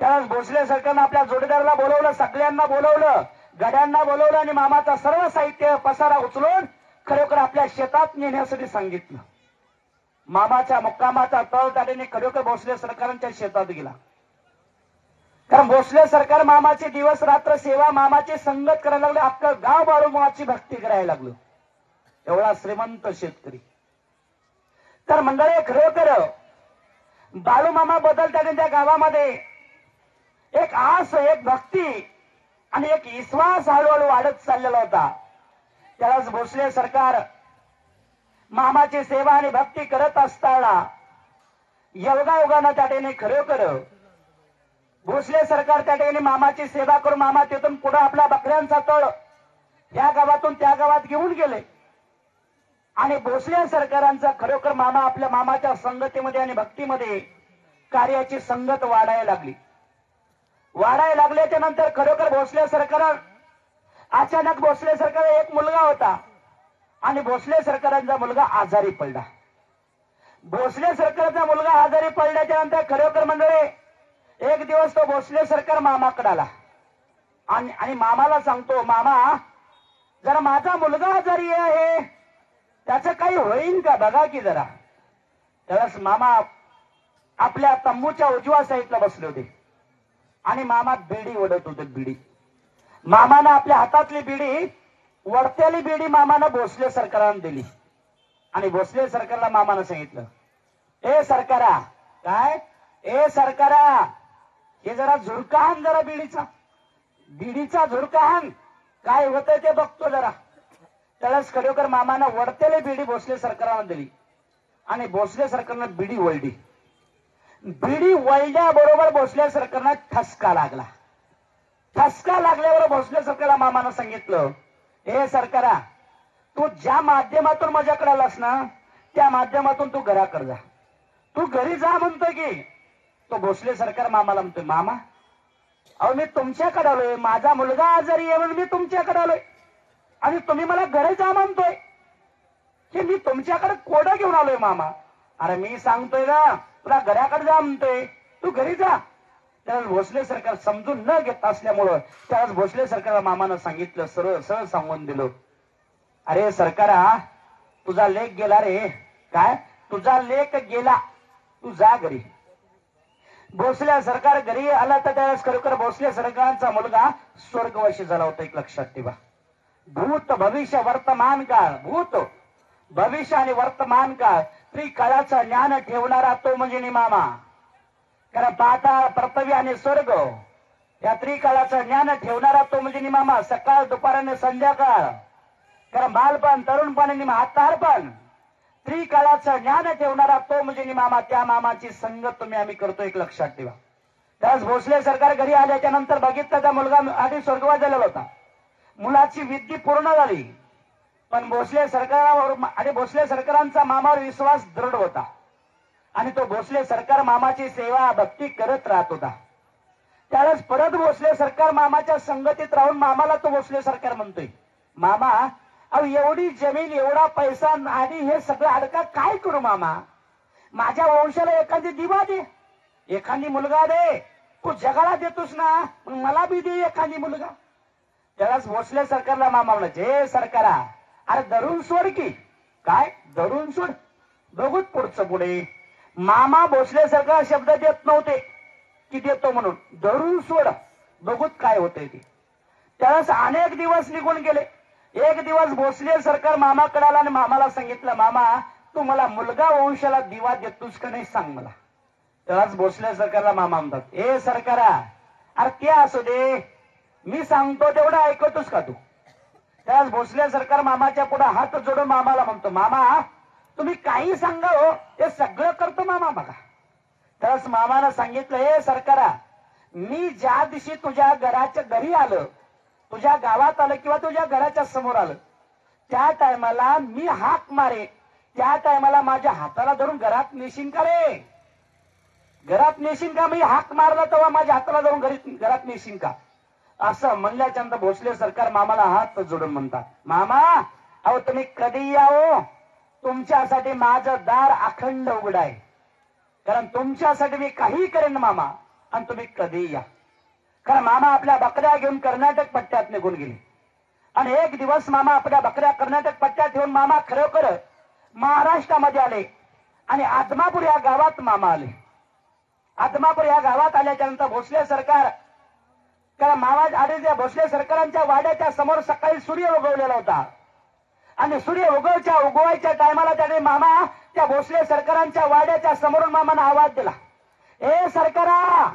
त्यावेळेस भोसले सरकारनं आपल्या जोडीदाराला बोलवलं, सगळ्यांना बोलवलं, गड्यांना बोलवलं आणि मामाचा सर्व साहित्य पसारा उचलून खरोखर आपल्या शेतात नेण्यासाठी सांगितलं. मामाच्या मुक्कामाचा तळ त्याने खरोखर भोसले सरकारांच्या शेतात गेला, कारण भोसले सरकार मामाची दिवस रात्र सेवा, मामाची संगत करायला लागले, अख्खं गाव बाळूमामाची भक्ती करायला लागलो, एवढा श्रीमंत शेतकरी. तर मंडळी खरोखर बाळूमामा बद्दल त्याने त्या गावामध्ये एक आस, एक भक्ती आणि एक विश्वास हळूहळू वाढत चाललेला होता. त्यालाच भोसले सरकार मामाची सेवा आणि भक्ती करत असताना योगायोगानं त्या ठिकाणी खरोखर भोसले सरकार त्या ठिकाणी मामाची सेवा करून मामा तिथून पुढे आपल्या बकऱ्यांचा तळ या गावातून त्या गावात घेऊन गेले. आणि भोसले सरकारांचा खरोखर मामा आपल्या मामाच्या संगतीमध्ये आणि भक्तीमध्ये कार्याची संगत वाढायला लागली. वाढायला लागल्याच्या नंतर खरोखर भोसले सरकार अचानक भोसले सरकार एक मुलगा होता आणि भोसले सरकारांचा मुलगा आजारी पडला. भोसले सरकारचा मुलगा आजारी पडल्याच्या नंतर खरोखर मंडळी एक दिवस तो भोसले सरकार मामाकडे आला आणि मामाला सांगतो, मामा जरा माझा मुलगा आजारी आहे, त्याचं काही होईल का बघा की जरा. त्यावेळेस मामा आपल्या तंबूच्या उजव्या साईडला बसले होते आणि मामा बिडी ओढत होते. बिडी मामानं आपल्या हातातली बिडी, वरत्याली बिडी मामानं भोसले सरकारांना दिली आणि भोसले सरकारला मामानं सांगितलं, ए सरकारा, काय ए सरकारा, हे जरा झुरकाहान, जरा बिडीचा झुरकाहान, काय होतंय ते बघतो जरा. त्यावेळेस खरोखर मामानं वरतेली बिडी भोसले सरकारांना दिली आणि भोसले सरकारनं बिडी वळली. बिडी वळल्याबरोबर भोसले सरकारनं ठसका लागला. ठसका लागल्यावर भोसले सरकारला मामानं सांगितलं, हे सरकारा, तू ज्या माध्यमातून माझ्याकडे आलास ना, त्या माध्यमातून तू घराकडे जा. तू घरी जा म्हणतोय की. तो भोसले सरकार मामाला म्हणतोय, मामा अहो मी तुमच्याकडे आलोय, माझा मुलगा आजारी आहे म्हणून मी तुमच्याकडे आलोय आणि तुम्ही मला घरी जा म्हणतोय की मी तुमच्याकडे कोडं घेऊन आलोय मामा. अरे मी सांगतोय ना तुला घराकडे जा म्हणतोय, तू घरी जा. त्यावेळेस भोसले सरकार समजून न घेत असल्यामुळं त्यावेळेस भोसले सरकारला मामानं सांगितलं, सरळ सरळ सांगून दिलं, अरे सरकारा, तुझा लेक गेला रे. काय तुझा लेक गेला, तू जा घरी. भोसले सरकार घरी आला तर त्यावेळेस खरोखर भोसले सरकारांचा मुलगा स्वर्गवासी झाला होता. एक लक्षात ठेवा, भूत भविष्य वर्तमान काळ, भूत भविष्य आणि वर्तमान काळ त्रिकाळाचं ज्ञान ठेवणारा तो म्हणजे मामा. कारण पाताळ पृथ्वी आणि स्वर्ग या त्रिकाळाचं ज्ञान ठेवणारा तो म्हणजे मामा. सकाळ दुपार आणि संध्याकाळ, कारण बालपण तरुणपण आणि म्हातारपण त्रिकाळाचं ज्ञान ठेवणारा तो म्हणजे मामा. त्या मामाची संगत तुम्ही आम्ही करतो, एक लक्षात ठेवा. त्यावेळेस भोसले सरकार घरी आल्याच्या नंतर बघितलं त्या मुलगा आधी स्वर्गवास झालेला होता. मुलाची विद्या पूर्ण झाली, पण भोसले सरकारावर आणि भोसले सरकारांचा मामावर विश्वास दृढ होता आणि तो भोसले सरकार मामाची सेवा भक्ती करत राहत होता. त्यावेळेस परत भोसले सरकार मामाच्या संगतीत राहून मामाला तो भोसले सरकार म्हणतोय, मामा अहो एवढी जमीन, एवढा पैसा आणि हे सगळं अडका काय करू मामा. माझ्या वंशाला एखादी दिवा दे, एखादी मुलगा दे. तू जगाला देतोस ना, मग मला बी दे एखादी मुलगा. त्यावेळेस भोसले सरकारला मामा म्हणायचे, हे सरकारा, अरे धरून सोड की. काय धरून सोड, बघूच पुढचं पुढे. मामा भोसले सरकार शब्द देत नव्हते की देतो म्हणून, धरून सोड बघूत काय होतंय ते. त्यावेळेस अनेक दिवस निघून गेले. एक दिवस भोसले सरकार मामाकडे आला आणि मामाला सांगितलं, मामा तू मला मुलगा वंशाला दिवा देतोस का नाही सांग मला. त्यावेळेस भोसले सरकारला मामा म्हणतात, ए सरकारा, अरे ते असू दे, मी सांगतो तेवढं ऐकतोस का तू. त्यावेळेस भोसले सरकार मामाच्या पुढे हात जोडून मामाला म्हणतो, मामा तुम्ही काही सांगा हो, ते सगळं करतो मामा बघा. त्यावेळेस मामानं सांगितलं, हे सरकारा, मी ज्या दिवशी तुझ्या घराच्या घरी आलं, तुझ्या गावात आलं किंवा तुझ्या घराच्या समोर आलं, त्या टायमाला मी हाक मारे, त्या टायमाला माझ्या हाताला धरून घरात नेशीन का रे. घरात नेशीन का, मी हाक मारला तेव्हा माझ्या हाताला धरून घरात नेशीन का. असं म्हणल्याच्या नंतर भोसले सरकार मामाला हात जोडून म्हणतात, मामा अहो तुम्ही कधी यावं, तुमच्यासाठी माझं दार अखंड उघड आहे. कारण तुमच्यासाठी मी काही करेन मामा, आणि तुम्ही कधी या. कारण मामा आपल्या बकऱ्या घेऊन कर्नाटक पट्ट्यात निघून गेले आणि एक दिवस मामा आपल्या बकऱ्या कर्नाटक पट्ट्यात ठेवून मामा खरोखर महाराष्ट्रामध्ये आले आणि आदमापूर या गावात मामा आले. आदमापूर या गावात आल्याच्या नंतर भोसले सरकार, कारण मामा आधी भोसले सरकारांच्या वाड्याच्या समोर सकाळी सूर्य उगवलेला होता आणि सूर्य उगवायच्या टायमाला त्याने मामा त्या भोसले सरकारांच्या वाड्याच्या समोरून मामाने आवाज दिला, ए सरकारा,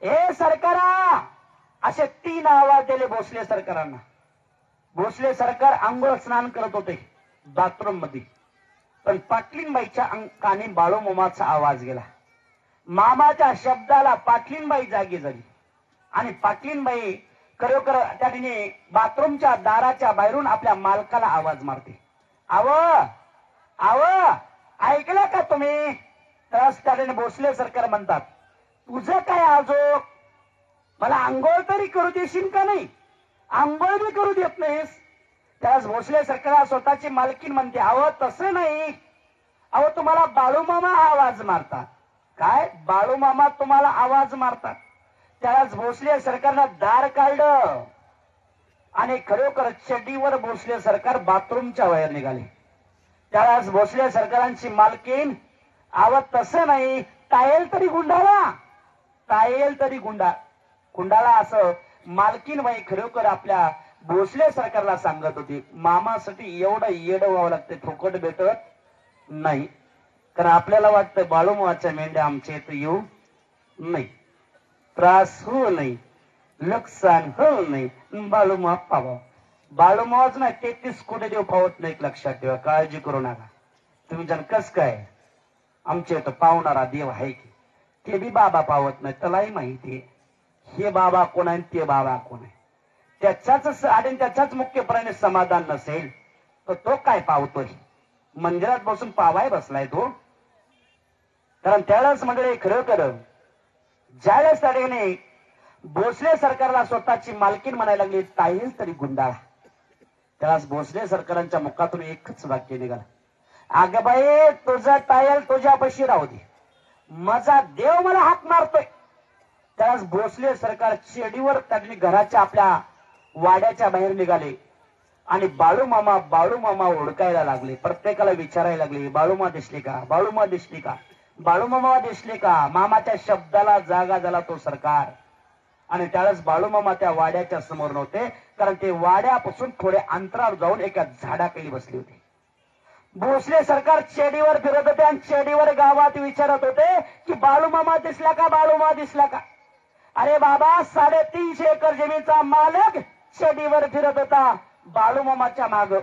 ए सरकारा, असे 3 आवाज दिले भोसले सरकारांना. भोसले सरकार आंघोळ स्नान करत होते बाथरूम मध्ये, पण पाटलीनबाईच्या कानी बाळूमामाचा आवाज गेला. मामाच्या शब्दाला पाटलीनबाई जागी झाली आणि पाटलीनबाई खरोखर त्या ठिकाणी बाथरूमच्या दाराच्या बाहेरून आपल्या मालकाला आवाज मारते, आव आव ऐकलं का तुम्ही. तर भोसले सरकार म्हणतात, तुझं काय आजो, मला आंघोळ तरी करू देशील का नाही. आंघोळ बी करू देत नाहीस. त्याला भोसले सरकार स्वतःची मालकीन म्हणते. अहो तसं नाही, अहो तुम्हाला बाळूमामा आवाज मारतात. काय बाळूमामा तुम्हाला आवाज मारतात? त्यालाच भोसले सरकारनं दार काढलं आणि खरोखर चड्डीवर भोसले सरकार बाथरूमच्या बाहेर निघाले. त्यालाच भोसले सरकारांची मालकीन आवत तसं नाही, टायल तरी गुंडाळा, टायल तरी गुंडाळा असं मालकीन बाई खरोखर आपल्या भोसले सरकारला सांगत होती. मामासाठी एवढं येड व्हावं लागतं, फुकट भेटत नाही. कारण आपल्याला वाटतं बाळूमामाच्या मेंढ्या आमच्या इथं येऊ नाही, त्रास होऊ नाही, नुकसान होऊ नाही, बाळूमामा पावा. बाळूमामाच नाही 33 कोटी देव पावत नाही, लक्षात ठेवा. काळजी करू नका तुम्ही. जण कस काय आमच्या इथं पावणारा देव आहे की ते बी बाबा पावत नाही, त्यालाही माहिती हे बाबा कोण आहे ते बाबा कोण आहे. त्याच्याच आणि त्याच्याच मुख्यपणाने समाधान नसेल तर तो काय पावतोय? मंदिरात बसून पावाय बसलाय तो. कारण त्यावेळेस मंडळी खरोखर ज्यावेळेस त्या ठिकाणी भोसले सरकारला स्वतःची मालकीन म्हणायला लागली, टाईल तरी गुंडाळा. त्यावेळेस भोसले सरकारांच्या मुखातून एकच वाक्य निघालं, अगं बाई तुझा टायल तुझ्यापाशी राहू दे, माझा देव मला हाक मारतोय. त्यावेळेस भोसले सरकार शेडीवर त्यांनी घराच्या आपल्या वाड्याच्या बाहेर निघाले आणि बाळूमामा ओळखायला लागले. प्रत्येकाला विचारायला लागले, बाळूमा दिसली का, बाळूमा दिसली का, बाळूमामा दिसले का. मामाच्या शब्दाला जागा झाला तो सरकार. आणि त्यावेळेस बाळूमामा त्या वाड्याच्या समोर नव्हते, कारण ते वाड्यापासून थोडे अंतरावर जाऊन एका झाडाखाली बसले होते. भोसले सरकार चेडीवर फिरत होते आणि चेडीवर गावात विचारत होते की बाळूमामा दिसला का, बाळूमामा दिसला का. अरे बाबा 350 एकर जमीनचा मालक चेडीवर फिरत होता बाळूमामाच्या माग.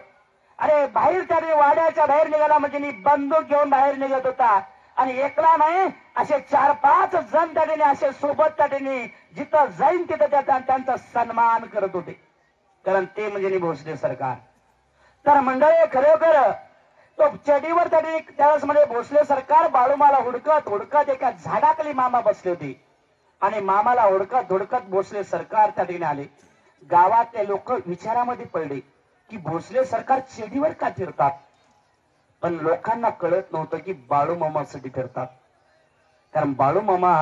अरे बाहेर त्याने वाड्याच्या बाहेर निघाला म्हणजे मी बंदूक घेऊन बाहेर निघत होता आणि एकला नाही असे 4-5 जण त्याने असे सोबत त्याने जिथं जाईन तिथं त्यांचा सन्मान करत होते. कारण ते म्हणजे भोसले सरकार. तर मंडळी खरोखर तो चेडीवर त्यावेळेस म्हणजे भोसले सरकार बाळूमाला हुडकत एका झाडाखाली मामा बसले होते आणि मामाला हुडकत भोसले सरकार त्या ठिकाणी आले. गावातले लोक विचारामध्ये पडले की भोसले सरकार चेडीवर का फिरतात. पण लोकांना कळत नव्हतं की बाळूमामासाठी फिरतात. कारण बाळूमामा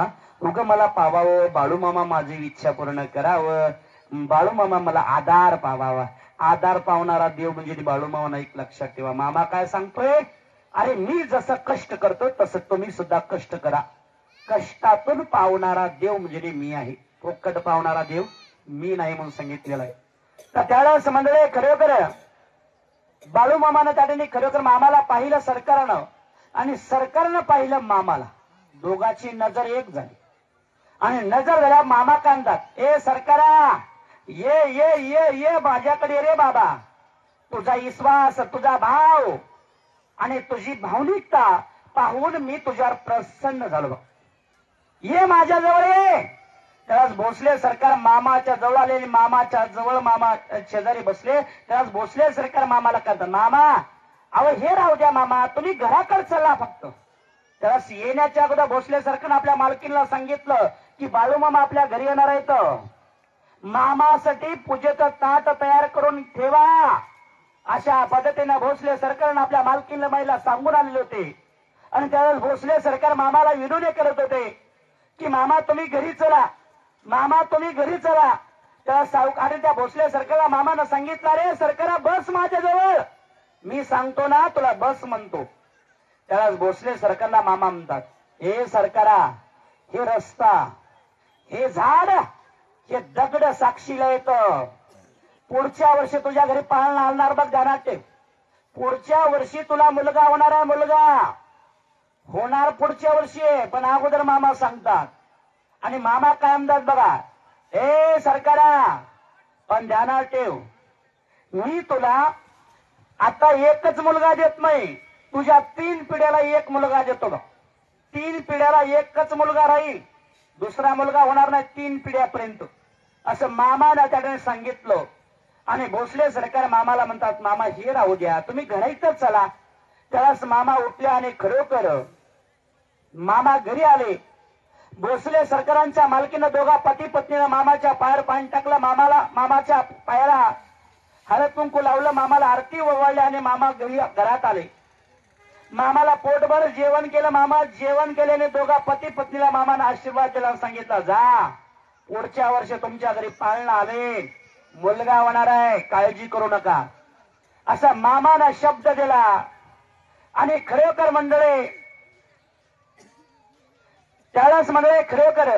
उगं मला पावावं, बाळूमामा माझी इच्छा पूर्ण करावं, बाळूमामा मला आधार पावावा. आधार पावणारा देव म्हणजे बाळूमामा नाही, लक्षात ठेवा. मामा काय सांगतोय, अरे मी जसं कष्ट करतो तसं तुम्ही सुद्धा कष्ट करा. कष्टातून पावणारा देव म्हणजे मी आहे, फुकट पावणारा देव मी नाही म्हणून सांगितलेलं आहे. तर त्यावेळेस मंडळी खरोखर बाळूमामानं त्या ठिकाणी खरोखर मामाला पाहिलं सरकारनं आणि सरकारनं पाहिलं मामाला. दोघांची नजर एक झाली आणि नजर झाल्या मामा कांदात, ए सरकारा ये ये ये ये माझ्याकडे रे बाबा. तुझा विश्वास, तुझा भाव आणि तुझी भावनिकता पाहून मी तुझ्यावर प्रसन्न झालो. ये माझ्या जवळ ये. त्यावेळेस भोसले सरकार मामाच्या जवळ आले आणि मामाच्या जवळ मामा शेजारी बसले. त्यावेळेस भोसले सरकार मामाला करतात, मामा अहो हे राहू द्या मामा, तुम्ही घराकडे चला फक्त. त्यावेळेस येण्याच्या अगोदर भोसले सरकारनं आपल्या मालकीला सांगितलं की बाळूमामा आपल्या घरी येणार आहेत, मामासाठी पूजेचं ताट तयार करून ठेवा. अशा पद्धतीने भोसले सरकारनं आपल्या मालकीला महिला सांगून आलेले होते. आणि त्यावेळेस भोसले सरकार मामाला विनवणी करत होते की मामा तुम्ही घरी चला, मामा तुम्ही घरी चला. त्या सावकार त्या भोसले सरकारला मामानं सांगितलं, रे सरकारा बस माझ्या जवळ, मी सांगतो ना तुला बस म्हणतो. त्यावेळेस भोसले सरकारला मामा म्हणतात, हे सरकारा हे रस्ता, हे झाड, हे दगड साक्षीला येतं. पुढच्या वर्षी तुझ्या घरी पाळणा आणणार बघ, ध्यानात ठेव. पुढच्या वर्षी तुला मुलगा होणार आहे, मुलगा होणार पुढच्या वर्षी. पण अगोदर मामा सांगतात आणि मामा काय म्हणतात बघा, ए सरकारा पण ध्यानात ठेव, मी तुला आता एकच मुलगा देत नाही, तुझ्या 3 पिढ्याला एक मुलगा देतो बघ. 3 पिढ्याला एकच मुलगा राहील, दुसरा मुलगा होणार नाही 3 पिढ्यापर्यंत, असं मामाला त्याने सांगितलं. आणि भोसले सरकार मामाला म्हणतात, मामा हे राहू द्या, तुम्ही घरातच चला. त्यावेळेस मामा उठले आणि खरोखर मामा घरी आले भोसले सरकारांच्या मालकीनं दोघा पती पत्नीनं मामाच्या पायावर पाणी टाकलं, मामाच्या पायाला हळद कुंकू लावलं, मामाला आरती ओवाळली आणि मामा घरात आले. मामाला पोटभर जेवण केलं. मामा जेवण केल्याने दोघा पती पत्नीला मामाने आशीर्वाद दिला, सांगितलं जा पुढच्या वर्षी तुमच्या घरी पाळणा आले, मुलगा होणार आहे, काळजी करू नका, असा मामानं शब्द दिला. आणि खरोखर मंडळी त्यावेळेस मंडळी खरोखर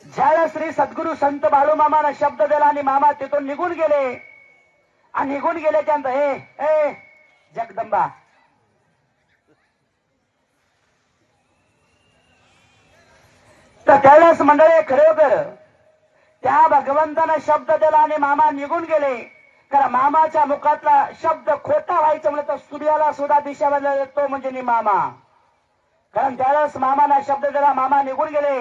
ज्यावेळेस श्री सद्गुरू संत बाळूमामानं शब्द दिला आणि मामा तिथून निघून गेले. आणि निघून गेले त्यानंतर हे जगदंबा तर त्यावेळेस मंडळी खरोखर त्या भगवंतानं शब्द दिला आणि मामा निघून गेले. कारण मामाच्या मुखातला शब्द खोटा व्हायचं म्हणलं तर सूर्याला सुद्धा दिशा बदलला तो म्हणजे नि मामा. कारण त्यावेळेस मामाना शब्द दिला, मामा निघून गेले.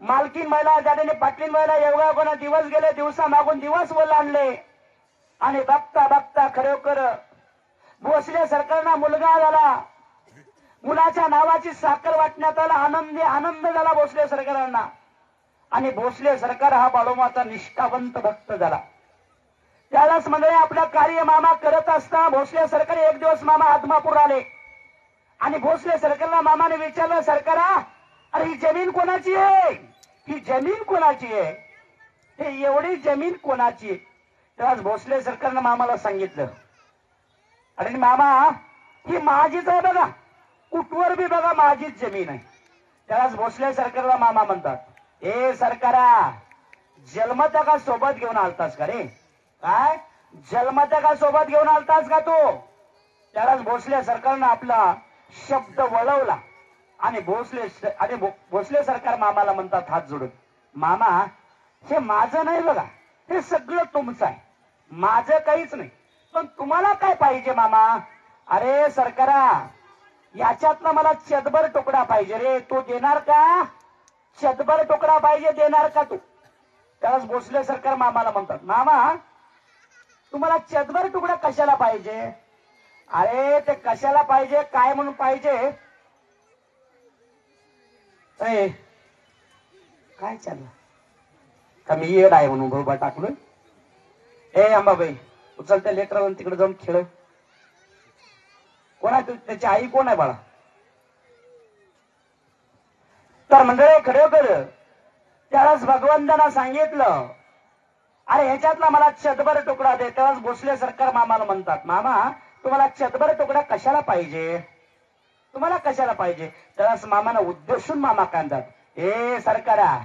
मालकीन महिला जातीने पाटलीन महिला एवढा कोणा दिवस गेले, दिवसा मागून दिवस ओलांडले. आणि बघता बघता खरोखर भोसले सरकारना मुलगा झाला. मुलाच्या नावाची साखर वाटण्यात आला. आनंद झाला भोसले सरकारांना. आणि भोसले सरकार हा बाळूमाचा निष्ठावंत भक्त झाला. त्यावेळेस मंडळी आपलं कार्य मामा करत असता भोसले सरकार एक दिवस मामा आदमापूर आले. आणि भोसले सरकारला मामाने विचारलं, सरकारा अरे ही जमीन कोणाची आहे, ही जमीन कोणाची आहे, हे एवढी जमीन कोणाची आहे. तेव्हा भोसले सरकारनं मामाला सांगितलं, अरे मामा ही माझीच आहे बघा, कुठवर बी बघा माझीच जमीन आहे. त्यावेळेस भोसले सरकारला मामा म्हणतात, ए सरकारा जन्मता का सोबत घेऊन आलतास का रे, काय जन्मता का सोबत घेऊन आलतास का तू. त्यावेळेस भोसले सरकारनं आपला शब्द वळवला. आणि भोसले सरकार मामाला म्हणतात हात जोडून, मामा हे माझं नाही बघा, हे सगळं तुमचं आहे, माझं काहीच नाही, पण तुम्हाला काय पाहिजे मामा. अरे सरकारा याच्यातला मला चदभर तुकडा पाहिजे रे, तू देणार का, चदभर तुकडा पाहिजे, देणार का तू. त्यावेळेस भोसले सरकार मामाला म्हणतात, मामा तुम्हाला चदभर तुकडा कशाला पाहिजे. अरे ते कशाला पाहिजे, काय म्हणून पाहिजे, काय चाललं का मी येड आहे म्हणून भोबा टाकलोय. अंबाबाई उचल त्या लेकराला तिकडे जाऊन खेळ. कोण आहे त्याची आई, कोण आहे बाळा. तर मंडळी खरोखर त्यावेळेस भगवंतांना सांगितलं, अरे ह्याच्यातला मला चदभर तुकडा दे. त्यावेळेस भोसले सरकार मामाला म्हणतात, मामा तुम्हाला चदभर तुकडा कशाला पाहिजे, तुम्हाला कशाला पाहिजे. त्यावेळेस मामाला उद्देशून मामा कांदात, हे सरकारा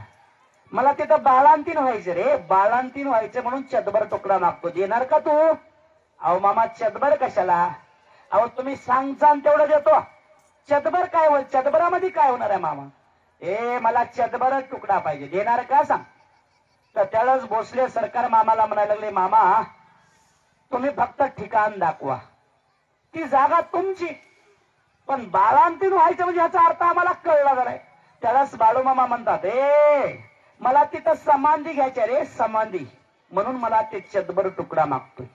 मला तिथं बाळांतीन व्हायचं रे, बाळांतीन व्हायचं म्हणून चदभर तुकडा मागतो, देणार का तू. अहो मामा चदभर कशाला, अहो तुम्ही सांगचान तेवढं देतो, चदभर काय होईल, चदभरामध्ये काय होणार आहे मामा. मला चदभर तुकडा पाहिजे, देणार का सांग. तर त्यावेळेस भोसले सरकार मामाला म्हणायला लागले, मामा तुम्ही फक्त ठिकाण दाखवा, ती जागा तुमची, पण बाळांतीन व्हायचं म्हणजे याचा अर्थ आम्हाला कळला जरा. त्यावेळेस बाळूमामा म्हणतात, मला तिथं समाधी घ्यायची रे, समाधी, म्हणून मला ते चदभर तुकडा मागतोय.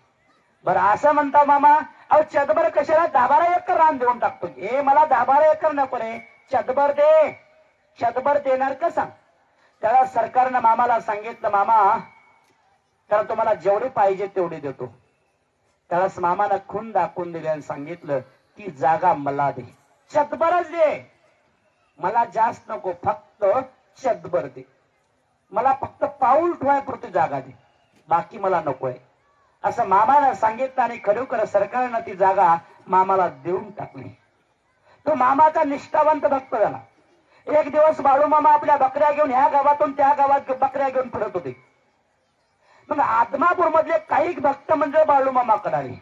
बरं असं म्हणता मामा, अहो चदभर कशाला, 10-12 एकर रान देऊन टाकतो. मला 10-12 एकर नको रे, चदभर दे, चदभर देणार का सांग. त्याला सरकारनं मामाला सांगितलं, मामा कारण तुम्हाला जेवढे पाहिजे तेवढे देतो. त्यावेळेस मामानं खून दाखवून दिले आणि सांगितलं, ती जागा मला दे, चदभरच दे, मला जास्त नको, फक्त चदभर दे, मला फक्त पाऊल ठेवायपुरती जागा दे, बाकी मला नकोय, असं मामाला सांगितलं. आणि खरोखर सरकारनं ती जागा मामाला देऊन टाकली. तो मामाचा निष्ठावंत भक्त झाला. एक दिवस बाळूमामा आपल्या बकऱ्या घेऊन ह्या गावातून त्या गावात बकऱ्या घेऊन फिरत होते. मग आदमापूर मधले काही भक्त म्हणजे बाळूमामाकडे आले.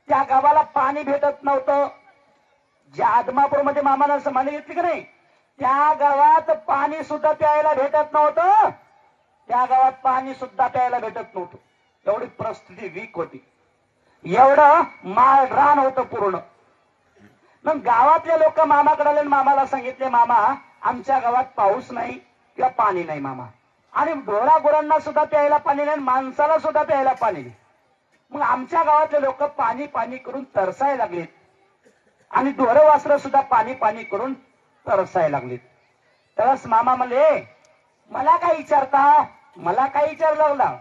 त्या गावाला पाणी भेटत नव्हतं. ज्या आदमापूर मध्ये मामाला समाधी घेतली की नाही, त्या गावात पाणी सुद्धा प्यायला भेटत नव्हतं, त्या गावात पाणी सुद्धा प्यायला भेटत नव्हतं. एवढी परिस्थिती वीक होती, एवढं माळ रान होतं पूर्ण. मग गावातले लोक मामाकडे आले, मामाला सांगितले, मामा आमच्या गावात पाऊस नाही किंवा पाणी नाही मामा, आणि ढोरा गुरांना सुद्धा प्यायला पाणी नाही, माणसाला सुद्धा प्यायला पाणी नाही. मग आमच्या गावातले लोक पाणी पाणी करून तरसायला लागलेत, आणि ढोर वासरं सुद्धा पाणी पाणी करून तरसायला लागलेत. त्यावेळेस मामा म्हणले, मला काय विचारता, मला काय विचार लागला?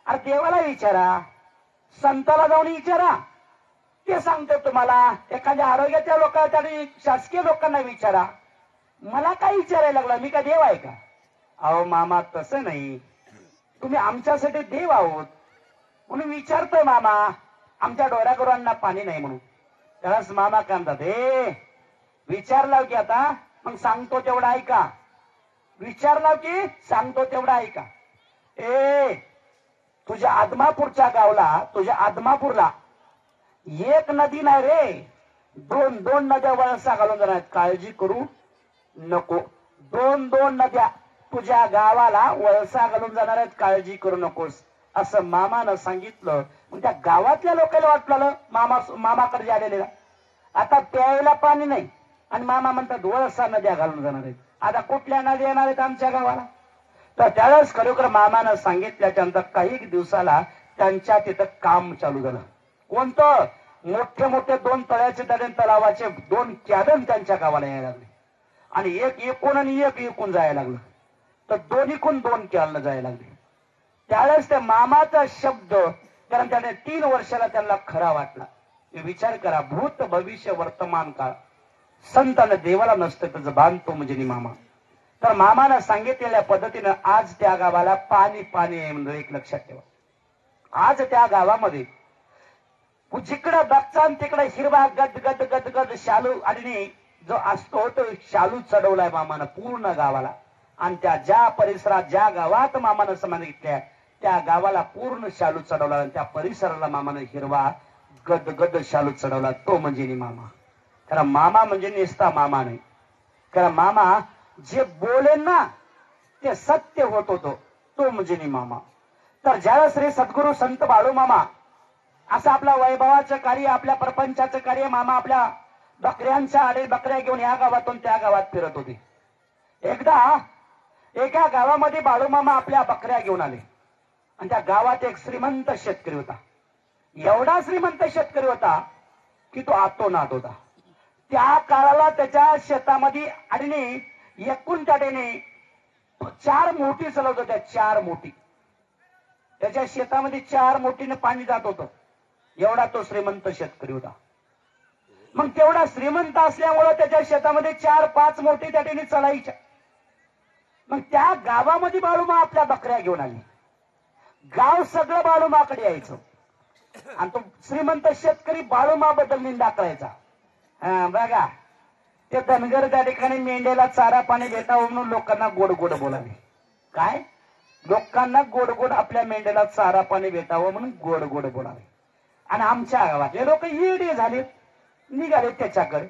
अरे देवाला विचारा, संताला जाऊन विचारा, ते सांगतो तुम्हाला. एखाद्या आरोग्याच्या लोकांना आणि शासकीय लोकांना विचारा, मला काय विचारायला लागला? मी का देव आहे का? अहो मामा तसं नाही, तुम्ही आमच्यासाठी देव आहोत म्हणून विचारतोय मामा. आमच्या डोळ्यागुरांना पाणी नाही म्हणून. त्यावेळेस मामा काय म्हणतात, हे विचारला की आता मग सांगतो तेवढा ऐका, विचारला की सांगतो तेवढा ऐका. ए तुझ्या आदमापूरच्या गावला, तुझ्या आदमापूरला एक नदी नाही रे, दोन दोन नद्या वळसा घालून जाणार, काळजी करू नको. दोन दोन नद्या तुझ्या गावाला वळसा घालून जाणार आहेत, काळजी करू नकोस, असं मामानं सांगितलं. मग त्या गावातल्या लोकांना वाटलं मामाकडे आलेले आता प्यायला पाणी नाही, आणि मामा म्हणतात वळसा नद्या घालून जाणार आहेत. आता कुठल्या नद्या येणार आहेत आमच्या गावाला? तर त्यावेळेस खरोखर मामानं सांगितल्याच्या नंतर काही दिवसाला त्यांच्या तिथं काम चालू झालं. कोणतं? मोठे मोठे 2 तळ्याचे तलावाचे 2 कॅबिन त्यांच्या गावाला यायला लागले, आणि एक एकूण आणि एक एकूण जायला लागलं. तर दोन्हीकून 2 कॅबिन जायला लागले. त्यावेळेस त्या मामाचा शब्द, कारण त्याने 3 वर्षाला त्यांना खरा वाटला. विचार करा, भूत भविष्य वर्तमान काळ संतांना देवाला नसतं त्याचं बांधतो म्हणजे मामा. तर मामानं सांगितलेल्या पद्धतीनं आज त्या गावाला पाणी पाणी आहे म्हणजे एक लक्षात ठेवा. आज त्या गावामध्ये जिकडं बघचान तिकडे हिरवा गद गद गद गद शालू आणि जो असतो तो शालू चढवलाय मामानं पूर्ण गावाला. आणि त्या ज्या परिसरात ज्या गावात मामानं सांगितल्या त्या गावाला पूर्ण शालू चढवला, आणि त्या परिसराला मामानं हिरवा गद गद शालू चढवला, तो म्हणजे मामा. कारण मामा म्हणजे नुसता मामा नाही, कारण मामा जे बोलेन ना ते सत्य होत होतो, तो म्हणजे मामा. तर ज्यावेळेस श्री सद्गुरु संत बाळूमामा असं आपल्या वैभवाचं कार्य, आपल्या प्रपंचाचं कार्य, मामा आपल्या बकऱ्यांच्या आडे बकऱ्या घेऊन या गावातून त्या गावात फिरत होते. एकदा एका गावामध्ये बाळूमामा आपल्या बकऱ्या घेऊन आले, आणि त्या गावात एक श्रीमंत शेतकरी होता. एवढा श्रीमंत शेतकरी होता की तो आतोनात होता. त्या काळाला त्याच्या शेतामध्ये आणि एकूण त्याने 4 मोठी चालवत होत्या, 4 मोठी. त्याच्या शेतामध्ये 4 मोठीने पाणी जात होतं. एवढा तो श्रीमंत शेतकरी होता. मग तेवढा श्रीमंत असल्यामुळे त्याच्या शेतामध्ये 4-5 मोठी त्याने चालायच्या. मग त्या गावामध्ये बाळूमा आपल्या बकऱ्या घेऊन आली. गाव सगळं बाळूमाकडे यायचं, आणि तो श्रीमंत शेतकरी बाळूमा बद्दल निंदा करायचा. बघा ते धनगर त्या ठिकाणी मेंढ्याला चारा पाणी भेटावं म्हणून लोकांना गोड गोड बोलावे. काय? लोकांना गोड गोड आपल्या मेंढ्याला चारा पाणी भेटावं म्हणून गोड गोड बोलावे. आणि आमच्या गावातले लोक येडे झाले, निघाले त्याच्याकडे,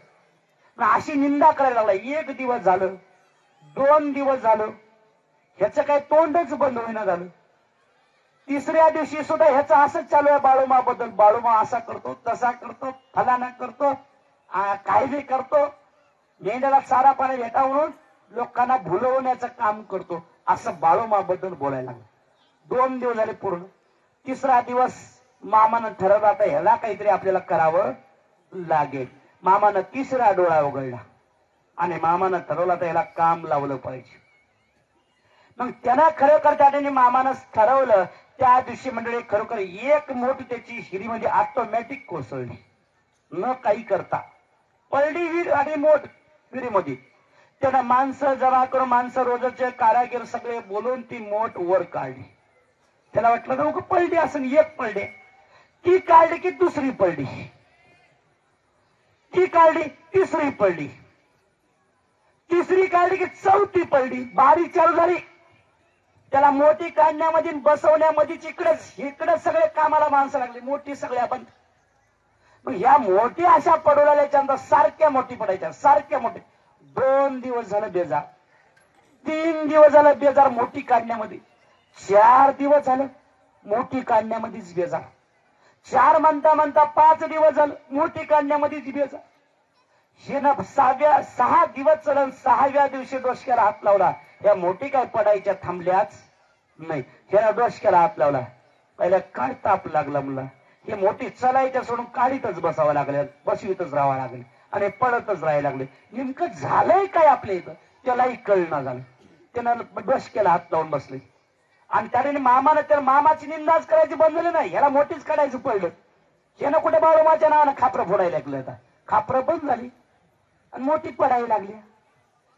अशी निंदा करायला लागला. 1 दिवस झालं, 2 दिवस झालं, ह्याचं काही तोंडच बंद होईना झालं. 3ऱ्या दिवशी सुद्धा ह्याचं असंच चालू आहे बाळूमा बद्दल. बाळूमा असा करतो, तसा करतो, फलाना करतो, काळजी करतो, मेंढ्याला चारा पाणी भेटावं म्हणून लोकांना भुलवण्याचं काम करतो, असं बाळूमा बद्दल बोलायला लागलं. 2 दिवस झाले पूर्ण. 3रा दिवस मामानं ठरवलं आता ह्याला काहीतरी आपल्याला करावं लागेल. मामानं 3रा डोळा उघडला, आणि मामानं ठरवलं तर ह्याला काम लावलं पाहिजे. मग त्यांना खरोखर त्याने मामानं ठरवलं. त्या दिवशी मंडळी खरोखर 1 मोठ त्याची हिरीमध्ये ऑटोमॅटिक कोसळली, न काही करता पडली विहीर. आणि मोठ विहिरीमध्ये त्यानं माणसं जमा करून, माणसं रोजचे कारागीर सगळे बोलून ती मोठ वर काढली. त्याला वाटलं ना पडली असं, 1 पडले, ती काढली की 2री पडली, ती काढली 3री पडली, 3री काढली की 4थी पडली. बारी चालू झाली. त्याला मोठी काढण्यामध्ये बसवण्यामध्ये इकडे सगळे कामाला माणसं लागली, मोठी सगळ्या बंद. मग ह्या मोठी अशा पडवल्याच्या नंतर सारख्या मोठी पडायच्या, सारख्या मोठी. 2 दिवस झालं बेजार, 3 दिवस झालं बेजार मोठी काढण्यामध्ये, 4 दिवस झालं मोठी काढण्यामध्येच बेजार, 4 म्हणता 5 दिवस झालं मोठी काढण्यामध्येच बेजार. हे ना 6 दिवस चलन, 6व्या दिवशी डोसक्याला हात लावला. या मोठी काय पडायच्या थांबल्याच नाही. ह्याला डोसक्याला हात लावला. पहिला काय ताप लागला मला. हे मोठी चलायच्या सोडून काढीतच बसावं लागलं, बसवीतच राहावं लागले, आणि पडतच राहायला लागले. नेमकं झालंय काय आपल्या इथं त्यालाही कळना झालं. त्यानं डोसक्याला हात लावून बसले आणि त्याने मामानं त्या मामाची निंदाच करायची बंद झाली नाही, ह्याला मोठीच काढायचं पडलं. ह्यानं कुठे बाळूमाच्या नावानं खापरं फोडायला लागलं. आता खापरं बंद झाली आणि मोठी पडायला लागली.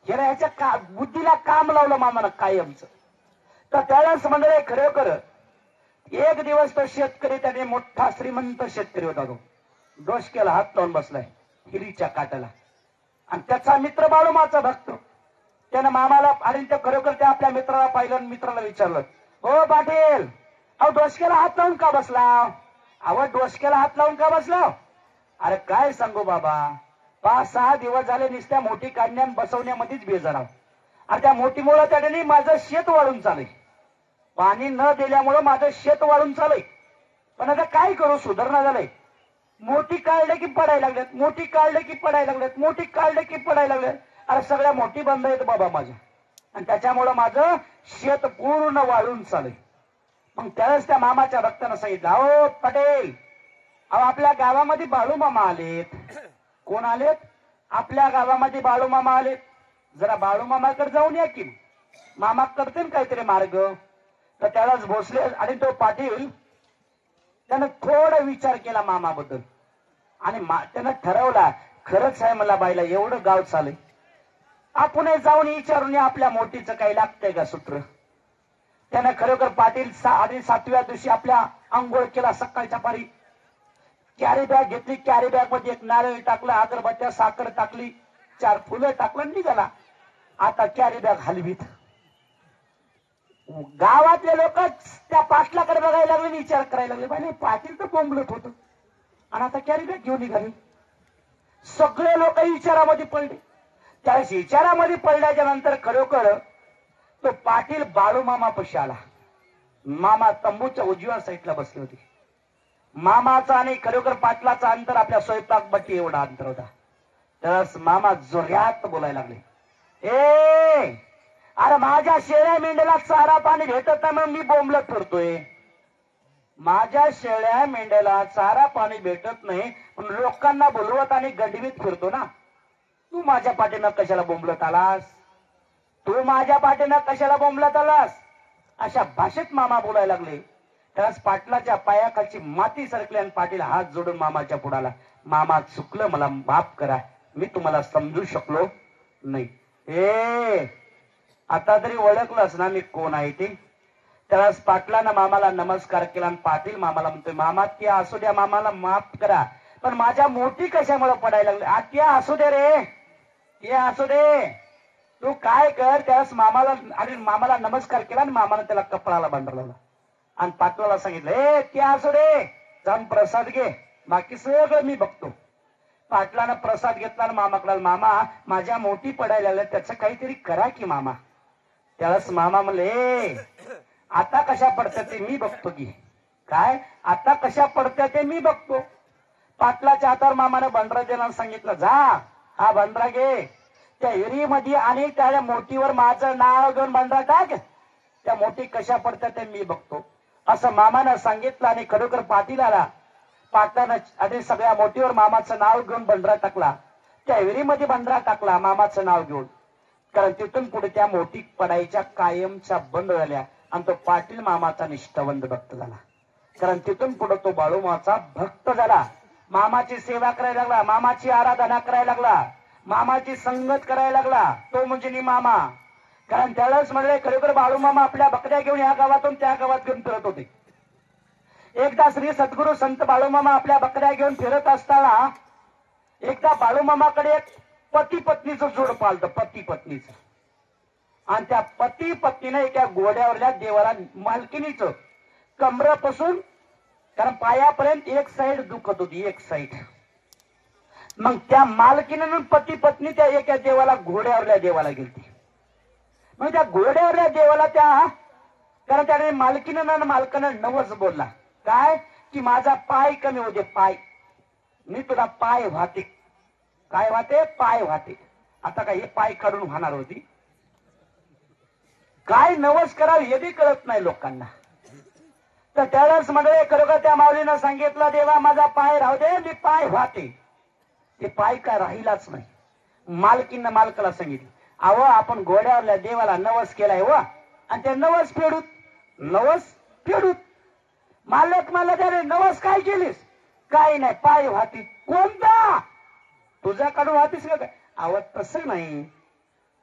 ह्याला ह्याच्या बुद्धीला काम लावलं मामानं कायमचं. तर त्यावेळेस मंडळी खरोखर एक दिवस तो शेतकरी, त्याने मोठा श्रीमंत शेतकरी होता, तो डोसक्याला हात लावून बसलाय हिरीच्या काटाला. आणि त्याचा मित्र बाळूमाचा भक्त, त्यानं मामाला आणि त्या खरोखर त्या आपल्या मित्राला पाहिलं आणि मित्राला विचारलं, हो पाटील, अहो डोसक्याला हात लावून का बसला? अहो डोसक्याला हात लावून का बसला? अरे काय सांगू बाबा, 5-6 दिवस झाले नुसत्या मोठी काढण्या बसवण्यामध्येच बेजार आहोत. आणि त्या मोठीमुळे त्याने माझं शेत वाळून चालय. पाणी न दिल्यामुळं माझं शेत वाळून चालय. पण आता काय करू, सुधारणा झालंय. मोठी काढले की पडायला लागल्यात, मोठी काढले की पडायला लागल्यात, मोठी काढले की पडायला लागल्यात. अरे सगळ्या मोठी बंद आहेत बाबा माझ्या, आणि त्याच्यामुळं माझं शेत पूर्ण वाळून चालय. मग त्यावेळेस त्या मामाच्या भक्तानं सांगितलं, अहो पटेल, अहो आपल्या गावामध्ये बाळूमामा आलेत. कोण आलेत? आपल्या गावामध्ये बाळूमामा आलेत. जरा बाळूमामाकडे जाऊन या की, मामा करतील काहीतरी मार्ग. तर त्यालाच भोसले आणि तो पाटील त्यानं थोडा विचार केला मामाबद्दल आणि त्यानं ठरवला, खरंच आहे मला बाईला एवढं गाव चालय, आपण जाऊन विचारून आपल्या मोठीचं काही लागतंय का सूत्र. त्यानं खरोखर पाटील आणि 7व्या दिवशी आपल्या आंघोळ केला. सकाळच्या पारी कॅरी बॅग घेतली, कॅरी बॅग मध्ये एक नारळ टाकलं, अगरबत्त्या साखर टाकली, 4 फुलं टाकलं, निघाला. आता कॅरी बॅग हलवीत. गावातले लोक त्या पाटलाकडे बघायला लागले, विचार करायला लागले, बाई पाटील तर बोंबलत होत आणि आता कॅरी बॅग घेऊन निघाली. सगळे लोक विचारामध्ये पडले. त्यावेळेस विचारामध्ये पडल्याच्या नंतर खरोखर तो पाटील बाळूमामा पशी आला. मामा तंबूच्या उजव्या साईडला बसले होते. मामाचा आणि खरोखर पाटलाचा अंतर आपल्या स्वयंपाक बट्टी एवढा अंतर होता. त्यावेळेस मामा जोरात बोलायला लागले, ए अरे माझ्या शेळ्या मेंढ्याला चारा पाणी भेटत नाही म्हणून मी बोंबलत फिरतोय. माझ्या शेळ्या मेंढ्याला चारा पाणी भेटत नाही पण लोकांना बोलवत आणि गंडवीत फिरतो ना. तू माझ्या पाठीनं कशाला बोंबलत आलास? तू माझ्या पाठीनं कशाला बोंबलत आलास? अशा भाषेत मामा बोलायला लागले. त्यास पाटलाच्या पायाखालची माती सरकली आणि पाटील हात जोडून मामाच्या पुढाला, मामा चुकलं, मला माफ करा, मी तुम्हाला समजू शकलो नाही. ए आता तरी ओळखलंस ना मी कोण आहे ते? त्यावेळेस पाटलानं मामाला नमस्कार केला आणि पाटील मामाला म्हणतोय, मामा त्या असू द्या, मामाला माफ करा, पण माझ्या मोठी कशामुळे पडायला लागली? त्या असू दे रे, ते असू दे, तू काय कर. त्यावेळेस मामाला आणि मामाला नमस्कार केला आणि मामानं त्याला कपडाला बांधला आणि पाटलाला सांगितलं, ए ते असू दे, जाऊन प्रसाद घे, बाकी सगळं मी बघतो. पाटलानं प्रसाद घेतला आणि मामाकडे, मामा माझ्या मोठी पडायला लागल्या, त्याचं काहीतरी करा की मामा. त्यावेळेस मामा म्हणले, आता कशा पडतात ते मी बघतो की. काय आता कशा पडतात ते मी बघतो. पाटलाच्या हातावर मामाने बंडरा देण्याला सांगितलं, जा हा बंडरा घे, त्या हिरीमध्ये आणि त्या मोठीवर माझं नाव घेऊन बंडरा टाक, त्या मोठी कशा पडतात ते मी बघतो, असं मामानं सांगितलं. आणि खरोखर पाटीलाला पाटलानं आणि सगळ्या मोठीवर मामाचं नाव घेऊन बंडरा टाकला. त्या विहिरीमध्ये बंडरा टाकला मामाचं नाव घेऊन. कारण तिथून पुढे त्या मोठी पडायच्या कायमच्या बंद झाल्या आणि तो पाटील मामाचा निष्ठावंत भक्त झाला. कारण तिथून पुढे तो बाळूमाचा भक्त झाला. मामाची सेवा करायला लागला, मामाची आराधना करायला लागला, मामाची संगत करायला लागला. तो म्हणजे मामा. कारण त्यावेळेस म्हणले खरोखर बाळूमामा आपल्या बकऱ्या घेऊन या गावातून त्या गावात घेऊन फिरत होते. एकदा श्री सद्गुरू संत बाळूमामा आपल्या बकऱ्या घेऊन फिरत असताना एकदा बाळूमामाकडे एक पती पत्नीचं जोड पालतं, पती पत्नीचं. आणि त्या पती पत्नीने एका घोड्यावरल्या देवाला मालकिनीचं कमरापासून, कारण पायापर्यंत एक साईड दुखत होती, एक साईड. मग त्या मालकीनं पती पत्नी त्या एका देवाला, घोड्यावरल्या देवाला गेलती. मग त्या घोड्यावरल्या देवाला त्या, कारण त्याने मालकीनं मालकानं नवस बोलला, काय की माझा पाय कमी होते, पाय मी तुला पाय वाहते. काय वाहते? पाय वाहते. आता काय हे पाय काढून वाहणार होती? काय नवस करावं हे बी कळत नाही लोकांना. तर त्यावेळेस मंडळी खरोखर त्या माऊलीनं सांगितलं, देवा माझा पाय राहू दे, मी पाय वाहते. ते पाय काय राहिलाच नाही. मालकीनं मालकाला सांगितलं, अहो आपण घोड्यावरल्या देवाला नवस केलाय व, आणि ते नवस फेडूत मालक मला त्याने नवस काय केलीस? काही नाही, पाय वाहती. कोणता? तुझ्याकडून वाहतीस का काय? अहो तसं नाही.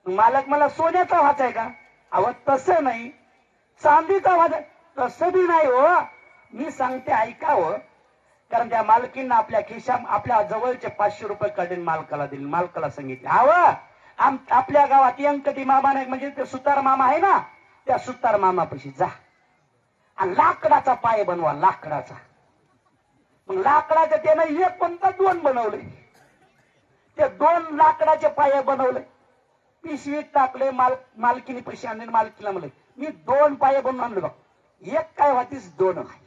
मालक मला सोन्याचा वाचाय का? अहो तसं नाही. चांदीचा वाचाय? तसं बी नाही हो. मी सांगते ऐकावं, कारण त्या मालकींना आपल्या खिशा आपल्या जवळचे 500 रुपये काढून मालकाला दिले. मालकाला सांगितले, हवं आपल्या गावात यंकटी मामा नाही, म्हणजे ते सुतार मामा आहे ना, त्या सुतार मामापाशी जा आणि लाकडाचा पाय बनवा, लाकडाचा. मग लाकडाचे त्यानं एक कोणता 2 बनवले. ते 2 लाकडाचे पाय बनवले, पिशवीत टाकले. मालकीने पैसे आणले. मालकीला म्हणले मी 2 पाय बनवून आणले बघ. एक काय वाटीस 2 आहे.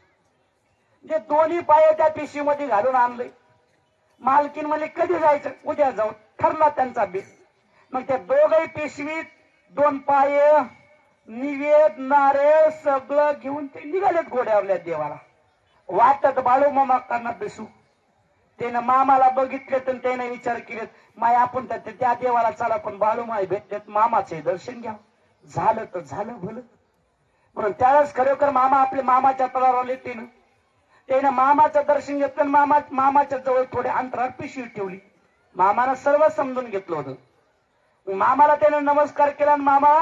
जे दोन्ही पाय त्या पिशवीमध्ये घालून आणले. मालकीन म्हणले कधी जायचं? उद्या जाऊ. ठरला त्यांचा बेत. मग ते दोघही पिशवीत 2 पाय, निवेद, नारळ सगळं घेऊन ते निघालेत घोड्यावरल्या देवाला. वाटत बाळू मामा करणार दिसू. त्यानं मामाला बघितले तर त्याने विचार केले, माय आपण त्या देवाला चला, पण बाळू माय भेटलेत, मामाचे दर्शन घ्या. झालं तर झालं भलं. म्हणून त्यावेळेस खरोखर मामा आपले मामाच्या तळावर आले. त्यानं मामाचं दर्शन घेतलं. मामाच्या जवळ थोडे अंतरावर पिशवी ठेवली. मामानं सर्व समजून घेतलं होतं. मामाला त्यानं नमस्कार केला आणि मामा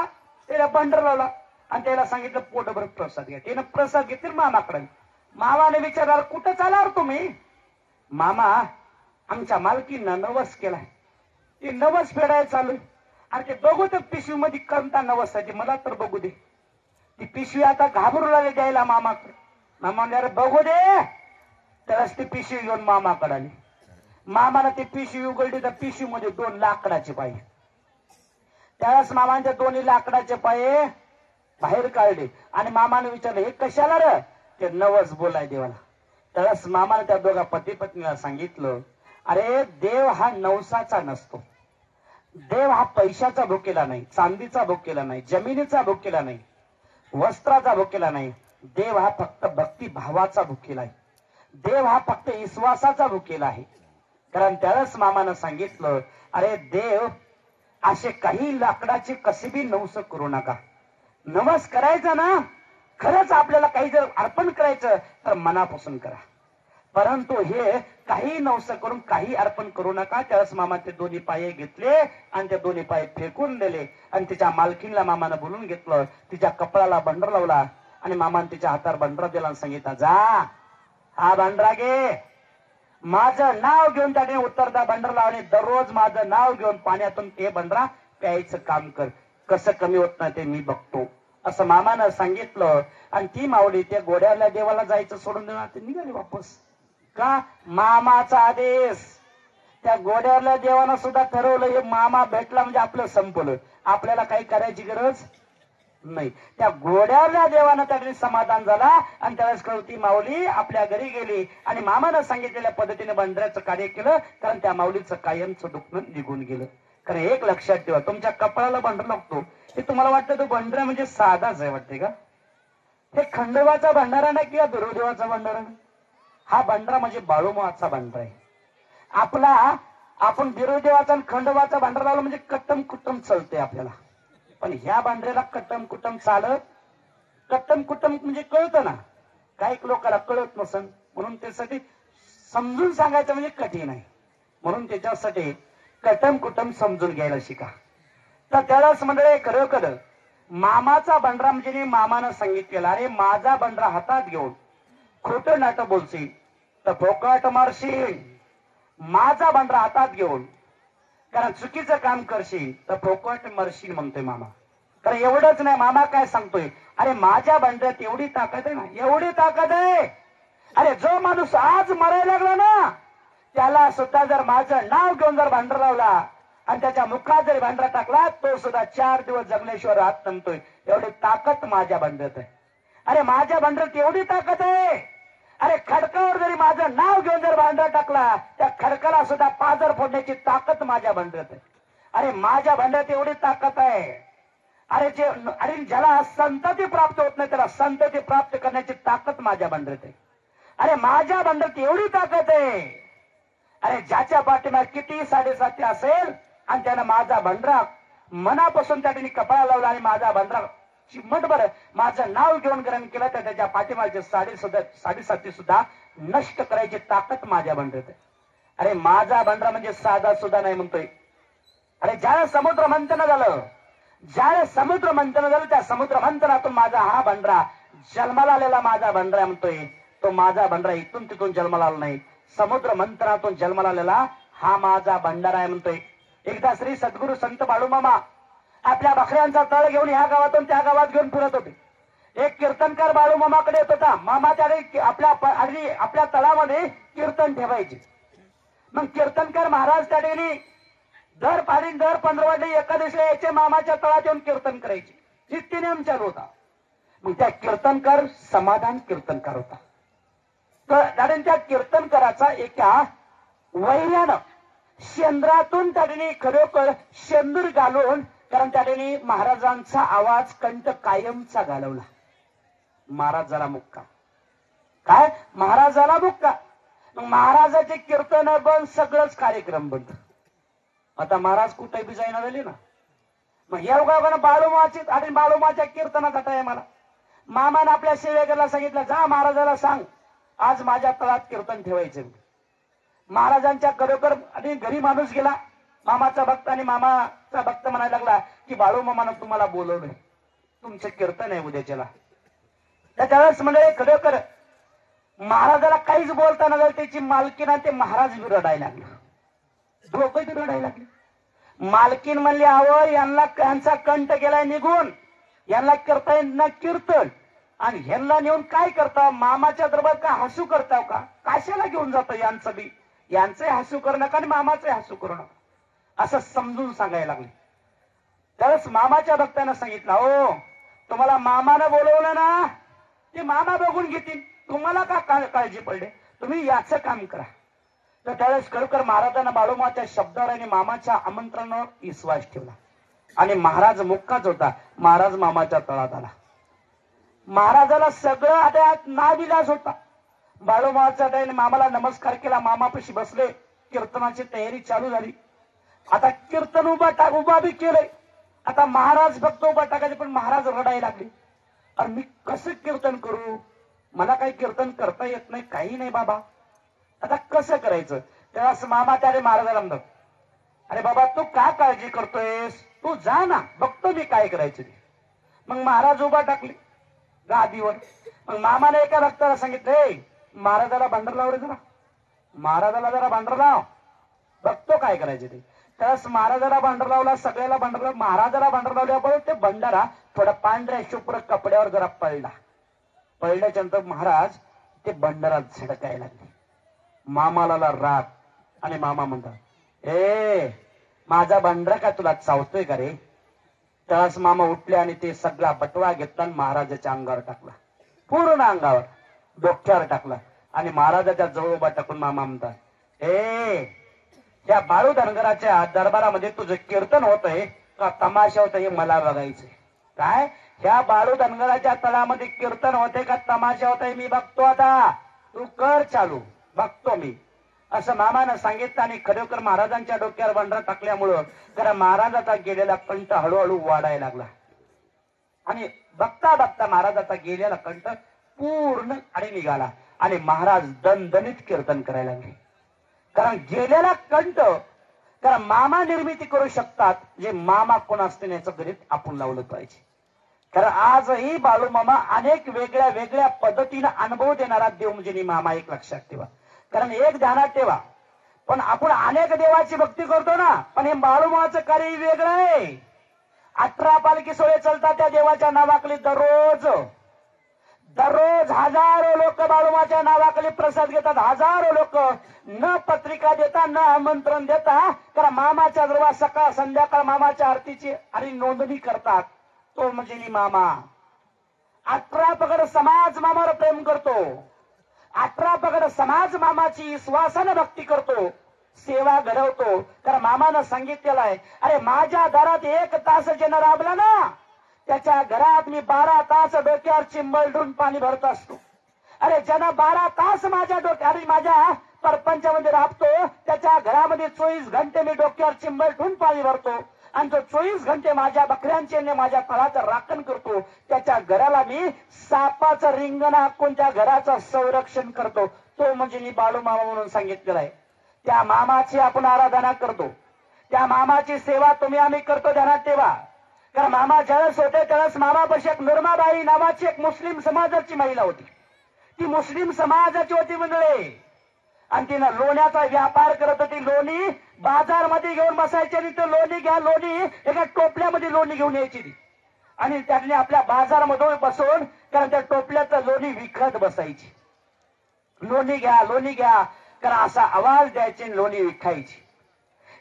त्याला बंडर लावला आणि त्याला सांगितलं पोटभर प्रसाद घ्या. त्यानं प्रसाद घेतले मामाकडे. मामाने विचारला कुठं चालावर तुम्ही? मामा आमच्या मालकींना नवस केलाय, ते नवस फेडायला चालू. आणि ते बघू तर पिशवी मध्ये कोणता नवस आहे मला तर बघू दे. ती पिशवी आता घाबरू लागली द्यायला मामाकडे. मामा अरे बघू दे. त्यालाच ती पिशवी घेऊन मामाकडे आली. मामाने ती पिशवी उघडली तर पिशवी मध्ये 2 लाकडाचे पाय. त्यावेळेस मामांच्या 2 लाकडाचे पाय बाहेर काढले आणि मामाने विचारले हे कशाला रे? ते नवस बोलाय देवाला. त्यावेळेस मामाने त्या दोघा पती पत्नीला सांगितलं, अरे देव हा नवसाचा नसतो. देव हा पैशाचा भुकेला नाही, चांदीचा भुकेला नाही, जमिनीचा भुकेला नाही, वस्त्राचा भुकेला नाही. देव हा फक्त भक्ती भावाचा भुकेला आहे. देव हा फक्त विश्वासाचा भुकेला आहे. कारण त्यावेळेस मामानं सांगितलं, अरे देव असे काही लाकडाचे कसे बी नवस करू नका. नवस करायचा ना, खरंच आपल्याला काही जर अर्पण करायचं तर मनापासून करा. परंतु हे काही नवस करून काही अर्पण करू नका. त्यावेळेस मामा ते 2 पाय घेतले आणि ते 2 पाय फेकून दिले आणि तिच्या मालकीनला मामानं बोलून घेतलं. तिच्या कपडाला बंडर लावला आणि मामाने तिच्या हातावर बंडरा दिला आणि सांगितलं, जा हा बंडरा घे. माझं नाव घेऊन त्याने उत्तरदा बंडर लावणे. दररोज माझं नाव घेऊन पाण्यातून ते बंडरा प्यायचं काम कर. कसं कमी होत नाही ते मी बघतो, असं मामानं सांगितलं. आणि ती माऊली त्या घोड्याला देवाला जायचं सोडून देणार ते निघाले वापस. का? मामाचा आदेश. त्या घोड्यावरल्या देवानं सुद्धा ठरवलं हे मामा भेटला म्हणजे आपलं संपलं, आपल्याला काही करायची गरज नाही. त्या घोड्यावरल्या देवानं त्याने समाधान झाला आणि त्यावेळेस कळती माऊली आपल्या घरी गेली आणि मामानं सांगितलेल्या पद्धतीने बंडऱ्याचं कार्य केलं. कारण त्या माऊलीचं कायमचं दुखणं निघून गेलं. कारण एक लक्षात ठेवा, तुमच्या कपाळाला बंडर लागतो हे तुम्हाला वाटतं तो बंडरा म्हणजे साधाच आहे वाटते का? हे खंडोबाचा भंडारा नाही किंवा बिरोदेवाचा भंडारा नाही. हा बंडरा म्हणजे बाळूमाचा बंडरा आहे आपला. आपण बिरोदेवाचा आणि खंडोबाचा भंडारा लावला म्हणजे कट्टम कुट्टम चालते आपल्याला. पण ह्या बांधलेला कट्टम कुटम चालत. कट्टम कुटम म्हणजे कळतं ना, काही लोकांना कळत नसन, म्हणून त्यासाठी समजून सांगायचं म्हणजे कठीण आहे. म्हणून त्याच्यासाठी कट्टम कुटम समजून घ्यायला शिका. तर त्यालाच मंडळी खरोखर मामाचा बंडरा म्हणजे मामानं सांगितलेला, अरे माझा बंडरा हातात घेऊन खोटं नाटक बोलशील तर फोकाट मारशील. माझा बंडरा हातात घेऊन कारण चुकीचं काम करशील तर फोकाट मरशील म्हणतोय मामा. तर एवढंच नाही, मामा काय सांगतोय, अरे माझ्या बंड्यात एवढी ताकद आहे ना, एवढी ताकद आहे. अरे जो माणूस आज मरायला लागला ना त्याला सुद्धा जर माझं नाव घेऊन जर भांडर लावला आणि त्याच्या मुखात जरी भांडरा टाकला तो सुद्धा 4 दिवस जगल्याशिवाय राहत नसतोय. एवढी ताकद माझ्या बंड्यात आहे. अरे माझ्या बंड्यात एवढी ताकद आहे, अरे खडकावर जरी माझं नाव घेऊन जर भांडरा टाकला त्या खडकाला सुद्धा पाजर फोडण्याची ताकद माझ्या भांड्यात आहे. अरे माझ्या भांड्यात एवढी ताकद आहे. अरे ज्याला संतती प्राप्त होत नाही त्याला संतती प्राप्त करण्याची ताकद माझ्या भांड्यात आहे. अरे माझ्या भांड्यात एवढी ताकद आहे, अरे ज्याच्या पाठीमागे किती 7.5 असेल आणि त्यानं माझा भांडरा मनापासून त्या ठिकाणी कपाळा लावला आणि माझा बंडरा चिमटभर माझं नाव घेऊन ग्रहण केलं तर त्याच्या पाठीमागचे 7.5 सुद्धा नष्ट करायची ताकद माझ्या बंडरात. अरे माझा बंडरा म्हणजे साधा सुद्धा नाही म्हणतोय. अरे ज्यावेळेस समुद्र मंथन झालं, ज्यावेळेस समुद्र मंथन झालं, त्या समुद्र मंथनातून माझा हा बंडरा जन्माला आलेला माझा बंडरा म्हणतोय. तो माझा बंडरा इथून तिथून जन्माला आला नाही, समुद्र मंथनातून जन्माला आलेला हा माझा भंडारा आहे म्हणतोय. एकदा श्री सद्गुरु संत बाळूमामा आपल्या बकऱ्यांचा तळ घेऊन ह्या गावातून त्या गावात घेऊन फिरत होते. एक कीर्तनकार बाळूमामाकडे येत होता. मामा त्याने आपल्या तळामध्ये कीर्तन ठेवायचे. मग कीर्तनकार महाराज त्या ठिकाणी दर 15 एकादशीला यायचे, मामाच्या तळात येऊन कीर्तन करायचे. नित्य नियम चालू होता. मग त्या कीर्तनकार समाधान कीर्तनकार होता. तर त्या कीर्तनकाराचा एका वैर्यानं शेंद्रातून त्या ठिकाणी खरोखर शेंदूर घालून, कारण त्या ठिकाणी महाराजांचा आवाज कंठ कायमचा घालवला. महाराज झाला मुक्का. काय महाराजाला मुक्का. मग महाराजाचे कीर्तन बंद, सगळंच कार्यक्रम बंद. आता महाराज कुठे बी जाईना झाले ना. मग या गावानं बाळूमाची आणि बाळूमाच्या कीर्तनाचा टाइम आला. मामाने आपल्या सेवेकरला सांगितलं, जा महाराजाला सांग आज माझ्या तळात कीर्तन ठेवायचं. महाराजांच्या खरोखर आणि घरी माणूस गेला मामाचा भक्त, आणि मामाचा भक्त म्हणायला लागला की बाळूमामानं तुम्हाला बोलवलंय, तुमचं कीर्तन आहे उद्याच्याला. त्यावेळेस म्हणजे खरोखर महाराजाला काहीच बोलता न त्याची मालकीन आणि ते महाराज बी रडायला लागले, दोघं बी रडायला लागले. मालकीन म्हणली, अहो यांचा कंठ गेलाय निघून, यांना करता येईल ना कीर्तन, आणि ह्यांना नेऊन काय करता, मामाच्या दरबार का हसू करताव का, कशाला घेऊन जातो यांचं बी, यांचे हसू करू नका आणि मामाचे हसू करू नका, असं समजून सांगायला लागले. त्यावेळेस मामाच्या भक्तांना सांगितलं, हो तुम्हाला मामानं बोलवलं ना, ते मामा बघून घेतील, तुम्हाला का काळजी पडले, तुम्ही याचं काम करा. तर त्यावेळेस खरोखर महाराजांना बाळूमाच्या शब्दावर आणि मामाच्या आमंत्रणावर विश्वास ठेवला, आणि महाराज मुक्काच होता. महाराज मामाच्या तळात आला. महाराजाला सगळं आता नाविलाज होता. बाळूमाच्या त्याने मामाला नमस्कार केला, मामापाशी बसले, कीर्तनाची तयारी चालू झाली. आता कीर्तन उभा बी केलंय. आता महाराज भक्त उभा टाकायचे, पण महाराज रडायला लागले, अरे मी कसं कीर्तन करू, मला काही कीर्तन करता येत नाही, काही नाही बाबा, आता कसं करायचं. त्यावेळेस मामा त्याने महाराजाला म्हणतात, अरे बाबा तू का काळजी करतोयस, तू जा ना, बघतो मी काय करायचं. मग महाराज उभा टाकले गादीवर. मग मामाने एका भक्ताला सांगितलं, महाराजाला भांडर लाव रे, जरा महाराजाला जरा भांडर लाव, बघतो काय करायचे ते. त्यावेळेस महाराजाला भांडर लावला, सगळ्याला भांडर लावला. महाराजाला भांडर लावल्याबरोबर ते भंडारा थोडा पांढऱ्या शुभ्र कपड्यावर जरा पडल्याच्या नंतर महाराज ते भंडारात झडकायला लागले. मामाला राग, आणि मामा म्हणतात, माझा भंडारा का तुला चावतोय का रे. त्यावेळेस मामा उठले आणि ते सगळा बटवा घेतला आणि महाराजाच्या अंगावर टाकला, पूर्ण अंगावर, डोक्यावर टाकला, आणि महाराजाच्या जवळ उभा टाकून मामा म्हणतात, या बाळू धनगराच्या दरबारामध्ये तुझं कीर्तन होतंय का तमाशा होत, हे मला बघायचंय. काय ह्या बाळू धनगराच्या तळामध्ये कीर्तन होते का तमाशा होतंय, मी बघतो, आता तू कर चालू, बघतो मी, असं मामानं सांगितलं. आणि खरोखर महाराजांच्या डोक्यावर भांडरा टाकल्यामुळं जरा महाराजाचा गेलेला कंठ हळूहळू वाढायला लागला, आणि बघता बघता महाराजाचा गेलेला कंठ पूर्ण आणि निघाला, आणि महाराज दणदणीत कीर्तन करायला लागले. कारण गेलेला कंठ, कारण मामा निर्मिती करू शकतात, जे मामा कोण असते याचं गणित आपण लावलं पाहिजे. कारण आजही बाळूमामा अनेक वेगळ्या वेगळ्या पद्धतीने अनुभव देणारा देव म्हणजे मामा, एक लक्षात ठेवा. कारण एक ध्यानात ठेवा, पण आपण अनेक देवाची भक्ती करतो ना, पण हे बाळूमामाचं कार्य वेगळं आहे. 18 पालखी सोहळे चालतात त्या देवाच्या नावाखाली, दररोज हजारो लोक बाळूमाच्या नावाखाली प्रसाद घेतात, हजारो लोक, न पत्रिका देता न आमंत्रण देता, कारण मामाच्या दरबार सकाळ संध्याकाळ मामाच्या आरतीची आणि नोंदणी करतात. तो म्हणजे मामा. 18 पगड समाज मामावर प्रेम करतो, 18 पगड समाज मामाची विश्वासानं भक्ती करतो, सेवा घडवतो. कारण मामानं सांगितलेलं आहे, अरे माझ्या दारात 1 तास ज्यानं राबला ना, त्याच्या घरात मी 12 तास डोक्यावर चिंबल ठेवून पाणी भरत असतो. अरे ज्यानं 12 तास माझ्या डोक्यावर माझ्या परपंचामध्ये राबतो, त्याच्या घरामध्ये 24 घंटे मी डोक्यावर चिंबल ठेवून पाणी भरतो. आणि जो 24 घंटे माझ्या बकऱ्यांचे आणि माझ्या तळाचं राखण करतो, त्याच्या घराला मी सापाचं रिंगण आखून त्या घराचं संरक्षण करतो, तो म्हणजे मी बाळू मामा म्हणून सांगितलेला आहे. त्या मामाची आपण आराधना करतो, त्या मामाची सेवा तुम्ही आम्ही करतो, ध्यानात ठेवा. कारण मामा ज्यावेळेस होते त्यावेळेस मामापाशी एक नुरमाबाई नावाची एक मुस्लिम समाजाची महिला होती. ती मुस्लिम समाजाची होती मंडळी, आणि तिनं लोण्याचा व्यापार करत होती. लोणी बाजारमध्ये घेऊन बसायची आणि ते लोणी घ्या, लोणी एका टोपल्यामध्ये लोणी घेऊन यायची ती, आणि त्याने आपल्या बाजारमधून बसून कारण त्या टोपल्याचं लोणी विकत बसायची. लोणी घ्या, लोणी घ्या कारण असा आवाज द्यायची, लोणी विकायची.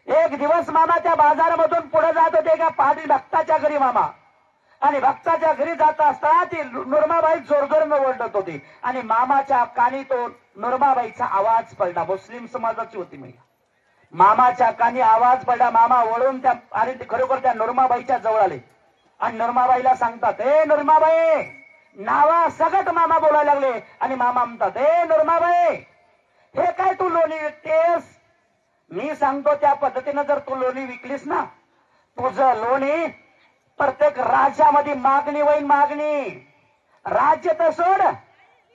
एक दिवस मामा त्या बाजारामधून पुढे जात होते का पाटील भक्ताच्या घरी मामा, आणि भक्ताच्या घरी जात असताना ती नुरमाबाई जोरजोरानं ओरडत होती, आणि मामाच्या कानी तो नुरमाबाईचा आवाज पडला. मुस्लिम समाजाची होती महिला. मामाच्या कानी आवाज पडला. मामा वळून त्या आणि खरोखर त्या नुरमाबाईच्या जवळ आले आणि नुरमाबाईला सांगतात, ए नुरमाबाई, नावा सगट मामा बोलायला लागले. आणि मामा म्हणतात, ए नुरमाबाई, हे काय तू लोणी विकतेस? मी सांगतो त्या पद्धतीनं जर तू लोणी विकलीस ना, तुझं लोणी प्रत्येक राज्यामध्ये मागणी होईल, मागणी. राज्य तर सोड,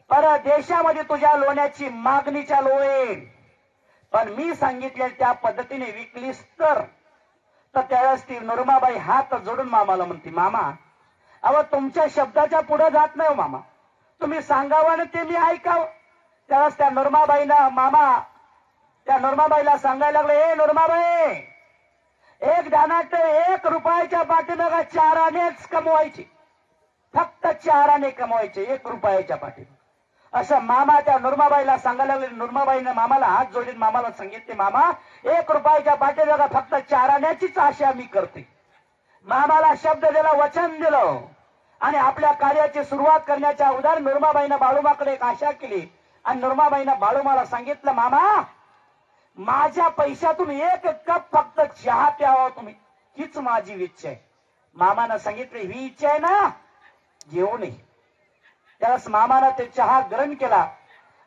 पर देशामध्ये तुझ्या लोण्याची मागणी चालू होईल. पण मी सांगितले त्या पद्धतीने विकलीस तर त्यावेळेस ती नुरमाबाई हात जोडून मामाला म्हणते, मामा अहो तुमच्या शब्दाच्या पुढे जात नाही मामा, तुम्ही सांगावं आणि ते मी ऐकावं. त्यावेळेस त्या नुरमाबाईला मामा त्या नुरमाबाईला सांगायला लागले, ए नुरमाबाई, एक ध्यानात 1 रुपयाच्या पाठीमागे 4 आनेच कमवायचे, फक्त 4 आने कमवायचे 1 रुपयाच्या पाठीमागे. असं मामा त्या नुरमाबाईला सांगायला लागले. नुरमाबाईने मामाला हात जोडून मामाला सांगितले, मामा 1 रुपयाच्या पाठीमागे फक्त 4 आण्याचीच आशा मी करते. मामाला शब्द दिला, वचन दिलं, आणि आपल्या कार्याची सुरुवात करण्याच्या अगोदर नुरमाबाईनं बाळूमाकडे एक आशा केली. आणि नुरमाबाईनं बाळूमाला सांगितलं, मामा माझ्या पैशातून 1 कप फक्त चहा प्यावा तुम्ही, हीच माझी इच्छा आहे. मामानं सांगितले, ही इच्छा आहे ना, घेऊ नये. त्यावेळेस मामानं ते चहा ग्रहण केला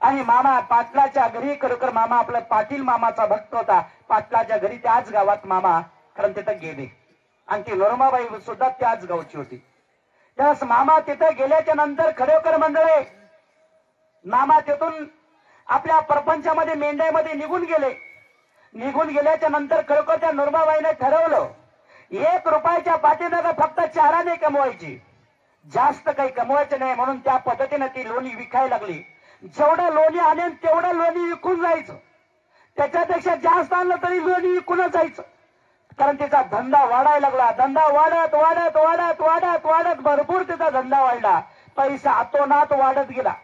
आणि मामा पाटलाच्या घरी, खरोखर मामा आपला पाटील मामाचा भक्त होता, पाटलाच्या घरी त्याच गावात मामा कारण तिथं गेले, आणि ती नुरमाबाई सुद्धा त्याच गावची होती. त्यावेळेस मामा तिथं गेल्याच्या नंतर खरोखर मंडळी मामा तिथून आपल्या प्रपंचामध्ये मेंढ्यामध्ये निघून गेले. निघून गेल्याच्या नंतर खरोखर त्या नुरमाबाईने ठरवलं, 1 रुपयाच्या पाठीमागे फक्त 4 आने कमवायची, जास्त काही कमवायचं नाही. म्हणून त्या पद्धतीने ती लोणी विकायला लागली. जेवढं लोणी आणेल तेवढं लोणी विकून जायचं, त्याच्यापेक्षा जास्त आणलं तरी लोणी विकूनच जायचं. कारण तिचा धंदा वाढायला लागला. धंदा वाढत वाढत वाढत वाढत वाढत भरपूर तिचा धंदा वाढला. पैसा अतोनात वाढत गेला.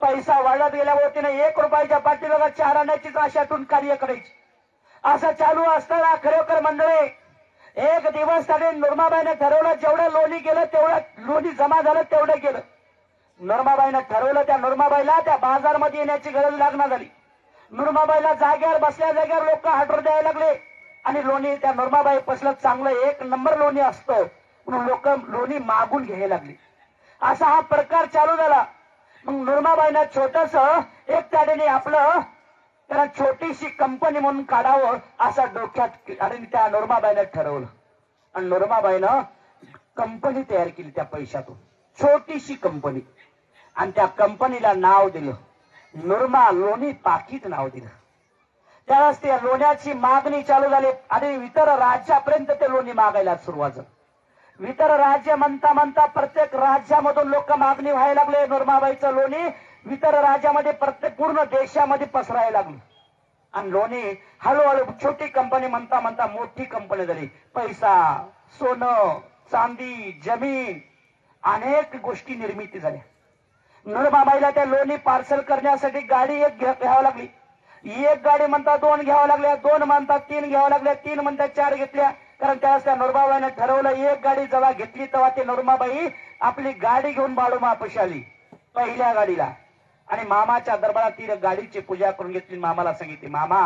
पैसा वाढत गेल्यावर तिने 1 रुपयाच्या पाठीमागे 4 आण्याचीच आशातून कार्य करायची. असं चालू असताना खरोखर मंडळी एक दिवस त्याने नुरमाबाईने ठरवलं, जेवढं लोणी गेलं तेवढं लोणी जमा झालं तेवढं गेलं. नुरमाबाईने ठरवलं, त्या नुरमाबाईला त्या बाजारमध्ये येण्याची गरज लागणार झाली. नुरमाबाईला जाग्यावर बसल्या जाग्यावर लोक ऑर्डर द्यायला लागले, आणि लोणी त्या नुरमाबाई पसलं चांगलं 1 नंबर लोणी असतं म्हणून लोक लोणी मागून घ्यायला लागली. असा हा प्रकार चालू झाला. मग नुरमाबाईनं छोटस एक त्याने आपलं त्याला छोटीशी कंपनी म्हणून काढावं असं डोक्यात आणि त्या नुरमाबाईनं ठरवलं, आणि नुरमाबाईनं कंपनी तयार केली त्या पैशातून, छोटीशी कंपनी. आणि त्या कंपनीला नाव दिलं नुरमा लोणी पाकिट नाव दिलं. त्यावेळेस त्या लोण्याची मागणी चालू झाली आणि इतर राज्यापर्यंत ते लोणी मागायला सुरुवात झाली. इतर राज्य म्हणता म्हणता प्रत्येक राज्यामधून लोक मागणी व्हायला लागले. नुरमाबाईचं लोणी इतर राज्यामध्ये प्रत्येक पूर्ण देशामध्ये पसरायला लागली, आणि लोणी हळूहळू छोटी कंपनी म्हणता म्हणता मोठी कंपनी झाली. पैसा, सोनं, चांदी, जमीन, अनेक गोष्टी निर्मिती झाल्या. नुरमाबाईला त्या लोणी पार्सल करण्यासाठी गाडी एक घ्यावी लागली. 1 गाडी म्हणता 2 घ्यावं लागल्या, 2 म्हणतात 3 घ्यावं लागल्या, 3 म्हणतात 4 घेतल्या. कारण त्यावेळेस त्या नुरमाबाईने ठरवलं, 1 गाडी जेव्हा घेतली तेव्हा ती नुरमाबाई आपली गाडी घेऊन बाळूमापाशी आली पहिल्या गाडीला, आणि मामाच्या दरबारात ती गाडीची पूजा करून घेतली. मामाला सांगितली, मामा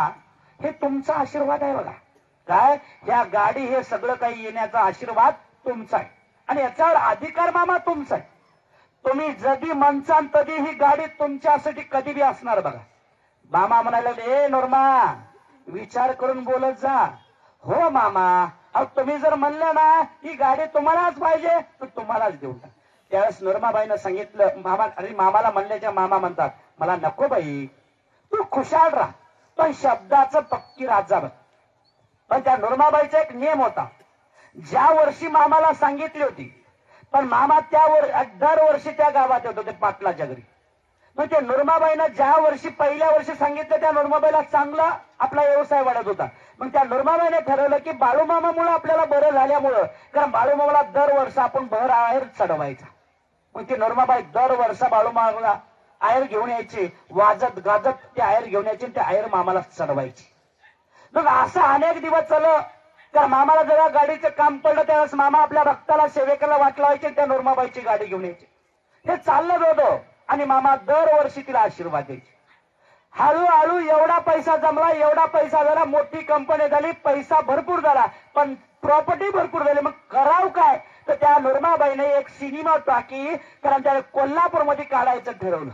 हे तुमचा आशीर्वाद आहे बघा, काय या गाडी हे सगळं काही येण्याचा आशीर्वाद तुमचा आहे, आणि याच्यावर अधिकार मामा तुमचा आहे. तुम्ही जदी म्हणसान तधी ही गाडी तुमच्यासाठी कधी बी असणार बघा. मामा म्हणाले, ए नुरमा विचार करून बोलत जा. हो मामा अहो तुम्ही जर म्हणलं ना ही गाडी तुम्हालाच पाहिजे तर तुम्हालाच देऊन टाक. त्यावेळेस नूरमाबाईनं सांगितलं, मामा, अरे मामाला म्हणल्याच्या मामा म्हणतात मला नको बाई, तू खुशाल राहा पण शब्दाचं पक्की राजा बन. पण त्या नूरमाबाईचा एक नियम होता, ज्या वर्षी मामाला सांगितली होती पण मामा दरवर्षी त्या गावात येत होते पाटलाच्या घरी. मग त्या नूरमाबाईनं ज्या वर्षी पहिल्या वर्षी सांगितलं त्या नूरमाबाईला चांगला आपला व्यवसाय वाढत होता. मग त्या नूरमाबाईने ठरवलं की बाळूमामामुळे आपल्याला बरं झाल्यामुळं, कारण बाळूमामाला दरवर्ष आपण भर आहेर चढवायचा. मग ती नूरमाबाई दरवर्ष बाळूमामाला आहेर घेऊन यायची, वाजत गाजत ते आहेर घेऊन यायची, ते आहेर मामाला चढवायची. मग असं अनेक दिवस चाललं. तर मामाला जेव्हा गाडीचं काम पडलं त्यावेळेस मामा आपल्या भक्ताला सेवेकाला वाट लावायचे, त्या नूरमाबाईची गाडी घेऊन यायची. हे चाललं होतं आणि मामा दरवर्षी तिला आशीर्वाद द्यायचे. हळूहळू एवढा पैसा जमला, एवढा पैसा झाला, मोठी कंपनी झाली, पैसा भरपूर झाला, पण प्रॉपर्टी भरपूर झाली. मग करावं काय, तर त्या नूरमाबाईने एक सिनेमा टाकी, कारण त्या कोल्हापूरमध्ये काढायचं ठरवलं.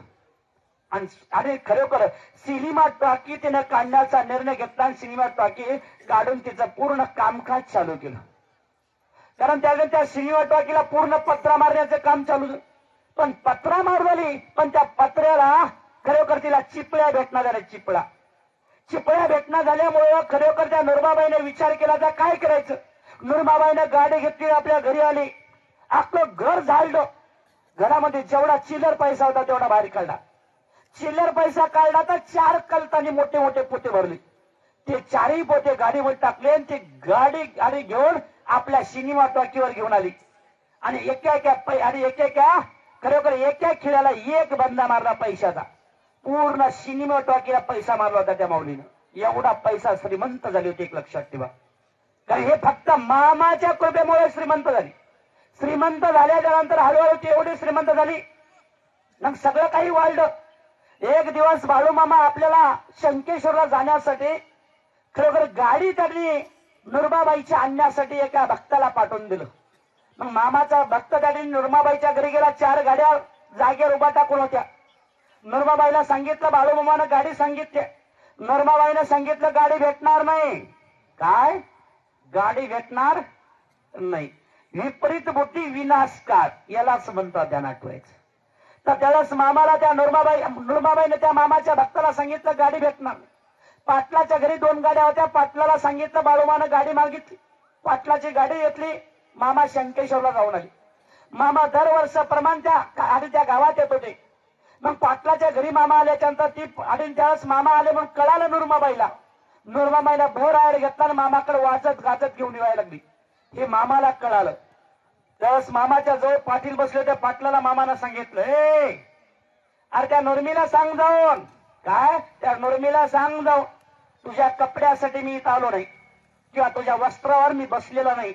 आणि खरोखर सिनेमा टॉकी तिने काढण्याचा निर्णय घेतला आणि सिनेमा टॉकी काढून तिचं पूर्ण कामकाज चालू केलं. कारण त्याने त्या सिनेमा टॉकीला पूर्ण पत्रा मारण्याचं काम चालू झालं. पण पत्रा मार झाली, पण त्या पत्र्याला खरोखर तिला चिपळ्या भेटणार झाल्या. चिपळ्या भेटणार झाल्यामुळे खरोखर त्या नूरमाबाईने विचार केला तर काय करायचं. नूरमाबाईने गाडी घेतली, आपल्या घरी आली, अख्खं घर झाडलं. घरामध्ये जेवढा चिल्लर पैसा होता तेवढा बाहेर काढला. चिल्लर पैसा काढला तर 4 कलतानी मोठे मोठे पोते भरले. ते 4ही पोते गाडीवर टाकले आणि ते गाडी घेऊन आपल्या सिनेमा टॉकीवर घेऊन आली. आणि एका खरोखर एका खिळ्याला एक बंदा मारला पैशाचा. पूर्ण सिनेमा टॉकीला पैसा मारला होता त्या माऊलीनं. एवढा पैसा श्रीमंत झाली होती, एक लक्षात ठेवा. कारण हे फक्त मामाच्या कृपेमुळे श्रीमंत झाली. श्रीमंत झाल्याच्या नंतर हळूहळू ती एवढी श्रीमंत झाली, मग सगळं काही वाढलं. एक दिवस बाळूमामा आपल्याला शंकेश्वरला जाण्यासाठी खरोखर गाडी त्यांनी नूरमाबाईच्या आणण्यासाठी एका भक्ताला पाठवून दिलं. मग मामाचा भक्त त्यांनी नूरमाबाईच्या घरी गेला. 4 गाड्या जागेवर उभा टाकून होत्या. नूरमाबाईला सांगितलं, बाळूमामानं गाडी सांगितली. नूरमाबाईनं सांगितलं गाडी भेटणार नाही. काय गाडी भेटणार नाही? विपरीत बुद्धी विनाशकार, यालाच म्हणतात, ध्यानात ठेवायचं. तर त्यावेळेस मामाला त्या नूरमाबाईने त्या मामाच्या भक्ताला सांगितलं गाडी भेटणार. पाटलाच्या घरी 2 गाड्या होत्या. पाटलाला सांगितलं, बाळूमानं गाडी मागितली, पाटलाची गाडी घेतली. मामा शंकेश्वरला जाऊन आले. मामा दरवर्षाप्रमाणे त्या गावात येत होते. मग पाटलाच्या घरी मामा आल्याच्या नंतर ती त्यावेळेस मामा आले म्हणून कळालं नूरमाबाईला. नूरमाबाईला भर आहेर घेतला आणि मामाकडे वाजत गाजत घेऊन यायला लागली. हे मामाला कळालं. त्यावेळेस मामाच्या जवळ पाटील बसले. त्या पाटलाला मामानं सांगितलं, अरे त्या नूरमीला सांग जाऊन, काय त्या नूरमीला सांग जाऊन, तुझ्या कपड्यासाठी मी इथं आलो नाही किंवा तुझ्या वस्त्रावर मी बसलेला नाही.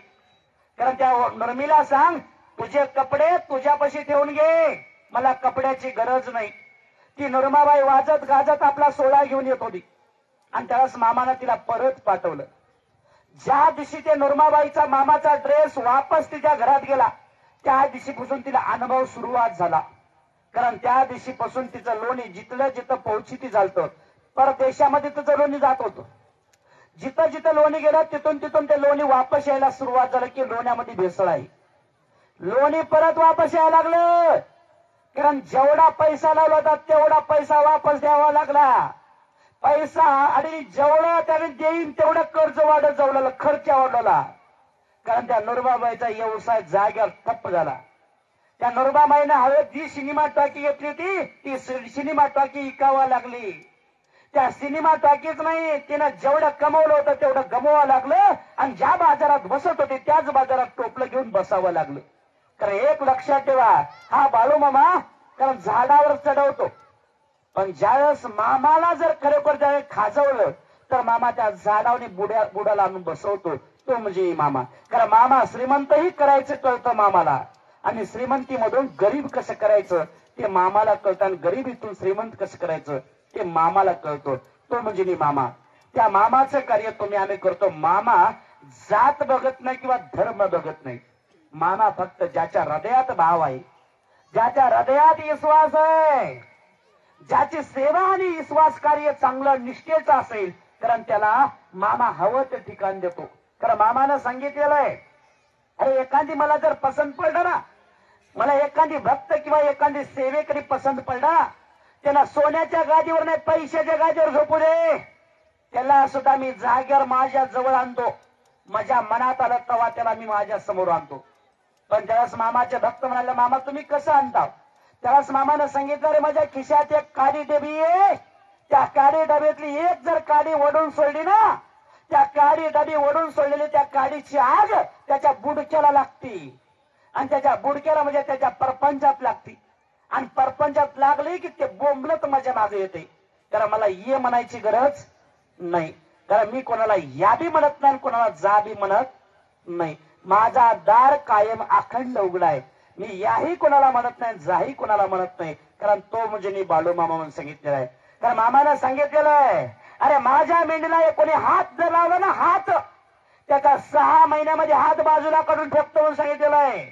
कारण त्या नूरमीला सांग तुझे कपडे तुझ्यापाशी ठेवून घे, मला कपड्याची गरज नाही. ती नूरमाबाई वाजत गाजत आपला सोहळा घेऊन येत होती. आणि त्यावेळेस मामानं तिला परत पाठवलं. ज्या दिवशी ते नूरमाबाईचा मामाचा ड्रेस वापस तिच्या घरात गेला, त्या दिवशीपासून तिला अनुभव सुरुवात झाला. कारण त्या दिवशीपासून तिचं लोणी जिथलं जिथं पोहोची झालतं. परदेशामध्ये तिचं लोणी जात होतं. जिथं जिथं लोणी गेलं तिथून ते लोणी वापस यायला सुरुवात झालं की लोण्यामध्ये भेसळ आहे. लोणी परत वापस यायला लागलं. कारण जेवढा पैसा लावला होता तेवढा पैसा वापस द्यावा लागला. पैसा आणि जेवढं त्याने देईन तेवढं कर्ज वाढत जाऊ लागलं, खर्च वाढवला. कारण त्या नूरमाबाईचा व्यवसाय जाग्यावर ठप्प झाला. त्या नूरमाबाईने हवे जी सिनेमा टॉकी घेतली होती ती सिनेमा टॉकी विकावा लागली. त्या सिनेमा टॉकीच नाही, तिनं जेवढं कमवलं होतं तेवढं गमवावं लागलं. आणि ज्या बाजारात बसत होते त्याच बाजारात टोपलं घेऊन बसावं लागलं. कारण एक लक्षात ठेवा, हा बाळूमामा कारण झाडावर चढवतो, पण ज्यावेळेस मामाला जर खरोखर ज्यावेळेस खाजवलं तर मामा त्या झाडावने बुडाला आणून बसवतो, तो म्हणजे मामा. कारण मामा श्रीमंतही करायचं कळतं मामाला, आणि श्रीमंतीमधून गरीब कसं करायचं ते मामाला कळतं, आणि गरिबीतून श्रीमंत कसं करायचं ते मामाला कळतो, तो म्हणजे मी मामा. त्या मामाचं कार्य आम्ही करतो. मामा जात बघत नाही किंवा धर्म बघत नाही. मामा फक्त ज्याच्या हृदयात भाव आहे, ज्याच्या हृदयात विश्वास आहे, ज्याची सेवा आणि विश्वास कार्य चांगलं निष्ठेचं असेल, कारण त्याला मामा हवं ते ठिकाण देतो. कारण मामानं सांगितलेलं आहे, अरे एखादी मला जर पसंत पडलं ना, मला एखादी भक्त किंवा एखादी सेवेकरी पसंत पडला, त्याला सोन्याच्या गादीवर नाही पैशाच्या गादीवर झोपू दे, त्याला सुद्धा मी जागेवर माझ्या जवळ आणतो. माझ्या मनात आलं तेव्हा त्याला मी माझ्या समोर आणतो. पण त्यावेळेस मामाचे भक्त म्हणाले, मामा तुम्ही कसं आणता? त्यावेळेस मामानं सांगितलं, रे माझ्या खिशात एक काळी डबी आहे, त्या काळी डब्यातली एक जर काडी ओढून सोडली ना, त्या काळी डबी ओढून सोडलेली त्या काडीची आग त्याच्या बुडक्याला लागती, आणि त्याच्या बुडक्याला म्हणजे त्याच्या परपंचात लागती, आणि परपंचात लागली की ते बोंबलत माझ्या मागे येते. कारण मला ये म्हणायची गरज नाही, कारण मी कोणाला या बी म्हणत नाही, कोणाला जा बी म्हणत नाही. माझा दार कायम अखंड उघडा आहे. मी याही कोणाला म्हणत नाही, जाही कोणाला म्हणत नाही, कारण तो म्हणजे मी बाळू मामा म्हणून सांगितलेला आहे. कारण मामानं सांगितलेलं आहे, अरे माझ्या मेंढीला कोणी हात जर लावला ना, हात त्याचा 6 महिन्यामध्ये हात बाजूला काढून फेकतो म्हणून सांगितलेलं आहे.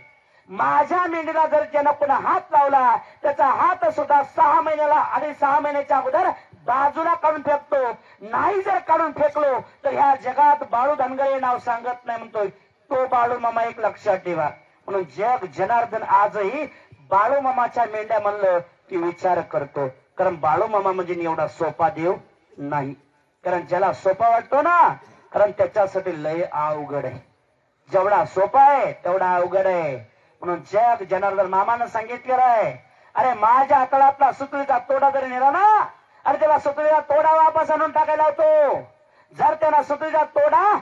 माझ्या मेंढीला जर त्यानं पुन्हा हात लावला, त्याचा हात सुद्धा 6 महिन्याला आणि 6 महिन्याच्या अगोदर बाजूला काढून फेकतो. नाही जर काढून फेकलो तर ह्या जगात बाळू धनगरे नाव सांगत नाही म्हणतोय तो बाळू मामा. एक लक्षात ठेवा. म्हणून जग जनार्दन आजही बाळू मामाच्या मेंढ्या म्हणलं की विचार करतो. कारण बाळू मामा म्हणजे एवढा सोपा देव नाही. कारण ज्याला सोपा वाटतो ना, कारण त्याच्यासाठी लय अवघड आहे. जेवढा सोपा आहे तेवढा अवघड आहे. म्हणून जग जनार्दन मामानं सांगितलेलं आहे, अरे माझ्या हाताळातला सुतळीचा तोडा जरी नेला ना, अरे त्याला सुतळीचा तोडा वापस आणून टाकायला होतो. जर त्याला सुतळीचा तोडा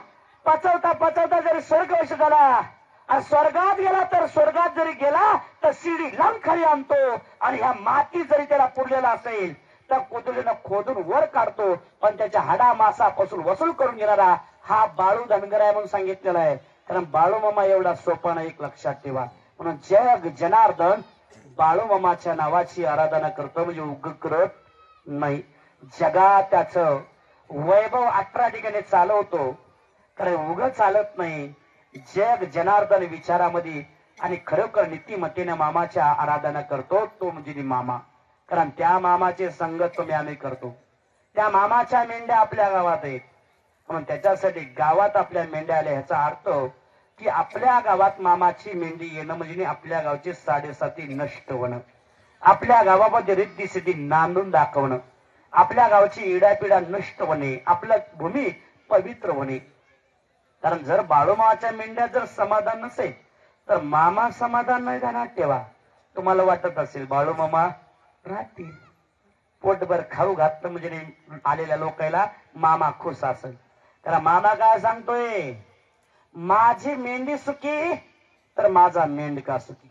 पचवता पचवता जरी स्वर्गवास झाला, आणि स्वर्गात गेला तर स्वर्गात जरी गेला तर शिडी लांब खाली आणतो, आणि ह्या माती जरी त्याला पुरलेला असेल तर कोथळीनं खोदून वर काढतो. पण त्याच्या हाडा मासापासून वसूल करून घेणारा हा बाळू धनगर आहे म्हणून सांगितलेला आहे. कारण बाळू मामा एवढा सोपा नाही, एक लक्षात ठेवा. म्हणून जग जनार्दन बाळू मामाच्या नावाची आराधना करतो, म्हणजे उग करत नाही. जगात त्याच वैभव 18 ठिकाणी चालवतो, कारण उग चालत नाही. जग जनार्दन विचारामध्ये आणि खरोखर नीतिमत्तेने मामाच्या आराधना करतो, तो म्हणजे मामा. कारण त्या मामाचे संगत तुम्ही आम्ही करतो. त्या मामाच्या मेंढ्या आपल्या गावात आहेत, म्हणून त्याच्यासाठी गावात आपल्या मेंढ्या आल्या ह्याचा अर्थ की आपल्या गावात मामाची मेंढी येणं म्हणजे आपल्या गावची 7.5 नष्ट होणं, आपल्या गावामध्ये रिद्धी सिद्धी नांदून दाखवणं, आपल्या गावची इडापिडा नष्ट होणे, आपल्या भूमी पवित्र होणे. कारण जर बाळूमामाच्या मेंढ्या जर समाधान नसेल तर मामा समाधान नाही जाणार. ठेवा, तुम्हाला वाटत असेल बाळूमामा राहतील, पोटभर खाऊ घातलं म्हणजे आलेल्या लोकांना मामा खुश असेल. कारण मामा काय सांगतोय, माझी मेंढी सुखी तर माझा मेंढका सुखी.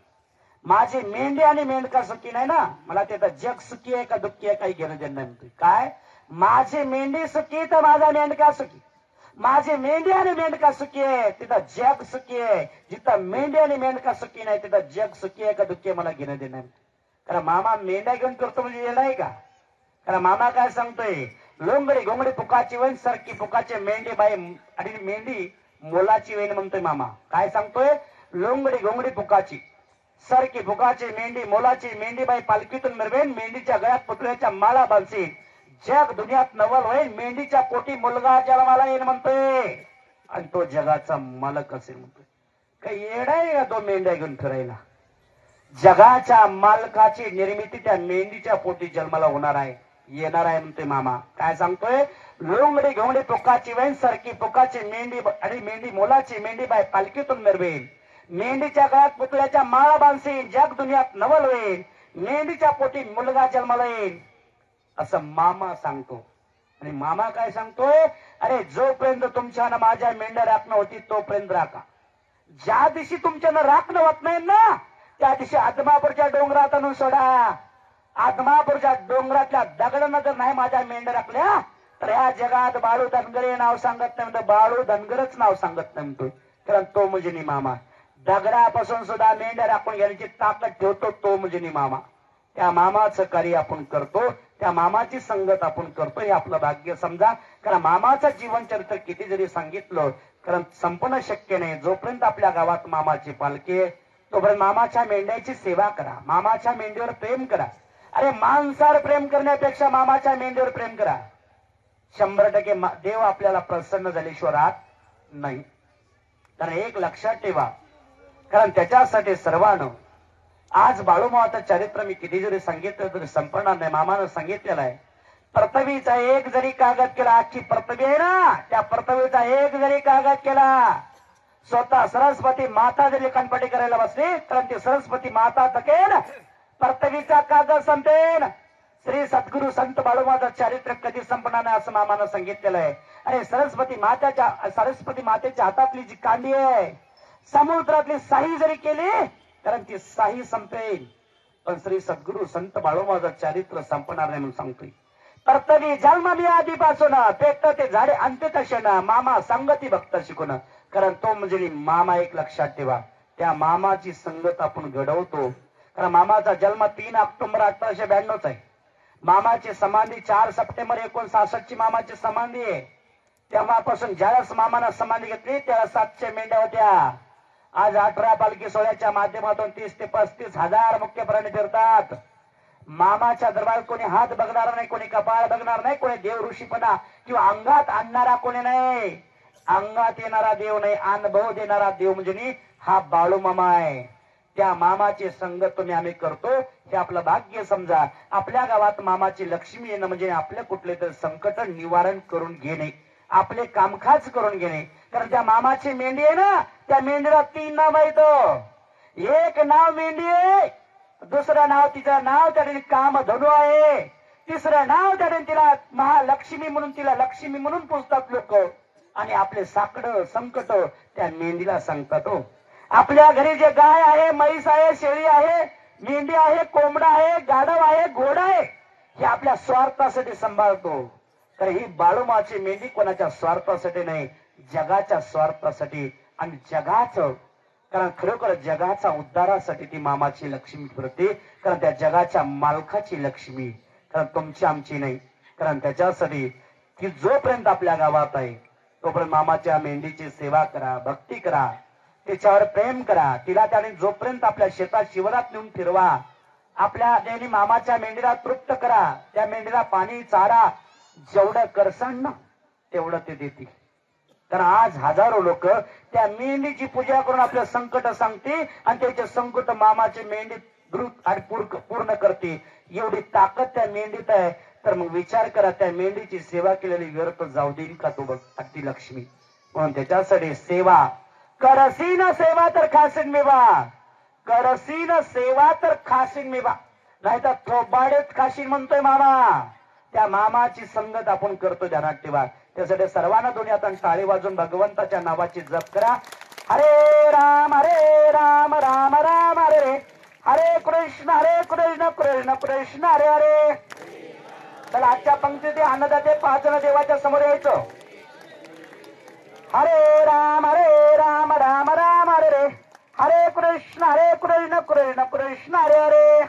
माझी मेंढी आणि मेंढका सुखी नाही ना, मला ते जग सुखी आहे का दुःखी आहे काही घेणं देणं नाही म्हणतोय. काय, माझी मेंढी सुखी तर माझा मेंढका सुखी. माझी मेंढी आणि मेंढका सुखी आहे तिथं जग सुखी आहे. जिथं मेंढी आणि मेंढका सुखी नाही तिथं जग सुखी आहे का दुःखी आहे मला घेणं देणं नाही. कारण मामा मेंढ्या घेऊन करतो म्हणजे येणं आहे का? कारण मामा काय सांगतोय, लोंगडी गोंगडी पुकाची वैन सरकी पुकाचे मेंढी बाई आणि मेंढी मोलाची वैन म्हणतोय मामा. काय सांगतोय, लोंगडी गोंगडी पुकाची सरकी पुकाची मेंढी मोलाची मेंढी बाई पालखीतून मिरवेन, मेंढीच्या गळ्यात पुतळ्याच्या माळा बांधशील, जग दुनियात नवल होईल, मेंढीच्या पोटी मुलगा जन्माला येईल म्हणतोय, आणि तो जगाचा मालक असेल म्हणतोय. काही येडा आहे का तो मेंढ्या घेऊन फिरायला? जगाच्या मालकाची निर्मिती त्या मेंढीच्या पोटी जन्माला होणार आहे, येणार आहे म्हणतोय मामा. काय सांगतोय, लोंगडी घोंगडी पुकाची वैन सरकी पुकाची मेंढी आणि मेंढी मोलाची मेंढी बाई पालखीतून मिरवेल, मेंढीच्या गळ्यात पुतळ्याच्या माळा बांधशील, जग दुनियात नवल होईल, मेंढीच्या पोटी मुलगा जन्माला येईल असं मामा सांगतो. आणि मामा काय सांगतोय, अरे जोपर्यंत तुमच्यानं माझ्या मेंढ्या राखणं होती तोपर्यंत राखा. ज्या दिवशी तुमच्यानं राखणं होत नाही ना, त्या दिवशी आदमापूरच्या डोंगरात आणून सोडा. आदमापूरच्या डोंगरातल्या दगडानं जर नाही माझ्या मेंढ्या राखल्या तर ह्या जगात बाळू धनगरे नाव सांगत नाही म्हणतो, बाळू धनगरच नाव सांगत नाही म्हणतो. कारण तो म्हणजे मामा. दगडापासून सुद्धा मेंढ्या राखून घेण्याची ताकद ठेवतो तो म्हणजे मामा. त्या मामाचं कार्य आपण करतो, त्या मामाची संगत आपण करतो, हे आपलं भाग्य समजा. कारण मामाचं जीवन चरित्र किती जरी सांगितलं कारण संपणं शक्य नाही. जोपर्यंत आपल्या गावात मामाची पालखी आहे तोपर्यंत मामाच्या मेंढ्याची सेवा करा, मामाच्या मेंढीवर प्रेम करा. अरे माणसावर प्रेम करण्यापेक्षा मामाच्या मेंढीवर प्रेम करा. 100% देव आपल्याला प्रसन्न झाल्याशिवाय राहत नाही. तर एक लक्षात ठेवा, कारण त्याच्यासाठी सर्वांना आज बाळूमामाचं चरित्र मी किती जरी सांगितलं तरी संपणार नाही. मामानं सांगितलेलं आहे, पृथ्वीचा एक जरी कागद केला, आजची पृथ्वी आहे ना, त्या पृथ्वीचा एक जरी कागद केला, स्वतः सरस्वती माता जरी कणपटी करायला बसली तर ती सरस्वती माता थकेल, पृथ्वीचा कागद संपेल. श्री सद्गुरु संत बाळूमामाचं चरित्र कधी संपणार नाही असं मामानं सांगितलेलं आहे. आणि सरस्वती मातेच्या हातातली जी कांडी आहे, समुद्रातली साही जरी केली कारण ती साही संपेल, पण श्री सद्गुरु संत बाळूमामाचं चरित्र संपणार नाही म्हणून सांगतोय. पृथ्वी जन्म मी आधीपासून पेट ते झाडे अंत्य तशेन, मामा संगती भक्त शिकून. कारण तो म्हणजे मामा. एक लक्षात ठेवा, त्या मामाची संगत आपण घडवतो. कारण मामाचा जन्म 3 ऑक्टोबर 1892 आहे. मामाची समाधी 4 सप्टेंबर 1966 ची मामाची समाधी आहे. तेव्हापासून ज्यावेळेस मामानं समाधी घेतली त्याला 700 मेंढ्या होत्या. आज 18 पालखी सोहळ्याच्या माध्यमातून 30 ते 35 हजार मुख्य प्राणी फिरतात. मामाच्या दरबार कोणी हात बघणार नाही, कोणी कपाळ बघणार नाही, कोणी देव ऋषीपणा किंवा अंगात आणणारा कोणी नाही. अंगात येणारा देव नाही, अनुभव देणारा देव म्हणजे हा बाळूमामा आहे. त्या मामाची संगत तुम्ही आम्ही करतो हे आपलं भाग्य समजा. आपल्या गावात मामाची लक्ष्मी येणं म्हणजे आपल्या कुठले तरी संकट निवारण करून घेणे, आपले कामकाज करून घेणे. कारण त्या मामाची मेंढी आहे ना, त्या मेंढीला 3 नाव आहेत. एक नाव मेंढी आहे, दुसरं नाव तिचं नाव त्याने कामधनु आहे, तिसरं नाव त्याने तिला महालक्ष्मी म्हणून, तिला लक्ष्मी म्हणून पुजतात लोक. आणि आपले साकड संकट त्या मेंढीला सांगतात. आपल्या घरी जे गाय आहे, म्हैस आहे, शेळी आहे, मेंढी आहे, कोंबडा आहे, गाढव आहे, घोडा आहे, हे आपल्या स्वार्थासाठी सांभाळतो. तर ही बाळूमाची मेंढी कोणाच्या स्वार्थासाठी नाही, जगाच्या स्वार्थासाठी. आणि जगाचं, कारण खरोखर जगाचा उद्धारासाठी ती मामाची लक्ष्मी फिरते. कारण त्या जगाच्या मालकाची लक्ष्मी, कारण तुमची आमची नाही. कारण त्याच्यासाठी की जोपर्यंत आपल्या गावात आहे तोपर्यंत मामाच्या मेंढीची सेवा करा, भक्ती करा, तिच्यावर प्रेम करा. तिला त्याने जोपर्यंत आपल्या शेतात शिवरात नेऊन फिरवा, आपल्या नेहमी मामाच्या मेंढीला तृप्त करा. त्या मेंढीला पाणी चारा जेवढं करसान ना तेवढं ते देते. कारण आज हजारो लोक त्या मेंढीची पूजा करून आपलं संकट सांगते आणि त्याचे संकट मामाची मेंढी द्रुत आणि पूर्ण करते. एवढी ताकद त्या मेंढीत आहे. तर मग विचार करा, त्या मेंढीची सेवा केलेली व्यर्थ जाऊ देईल का तो बघ अगदी लक्ष्मी. म्हणून त्याच्यासाठी सेवा करसीन, सेवा तर खासीन मेवा, करसीन सेवा तर खासीन मेवा, नाहीतर थोबाडेच खाशीन म्हणतोय मामा. त्या मामाची संगत आपण करतो, ध्यानात ठेवा. त्यासाठी सर्वांना दोन्ही आता टाळी वाजून भगवंताच्या नावाची जप करा. हरे राम राम राम हरे रे, हरे कृष्ण कृष्ण कृष्ण हरे हरे. चला आजच्या पंक्तीत अन्नदाते 5 जण देवाच्या समोर यायचं. हरे राम राम राम हरे रे, हरे कृष्ण कृष्ण कृष्ण हरे हरे.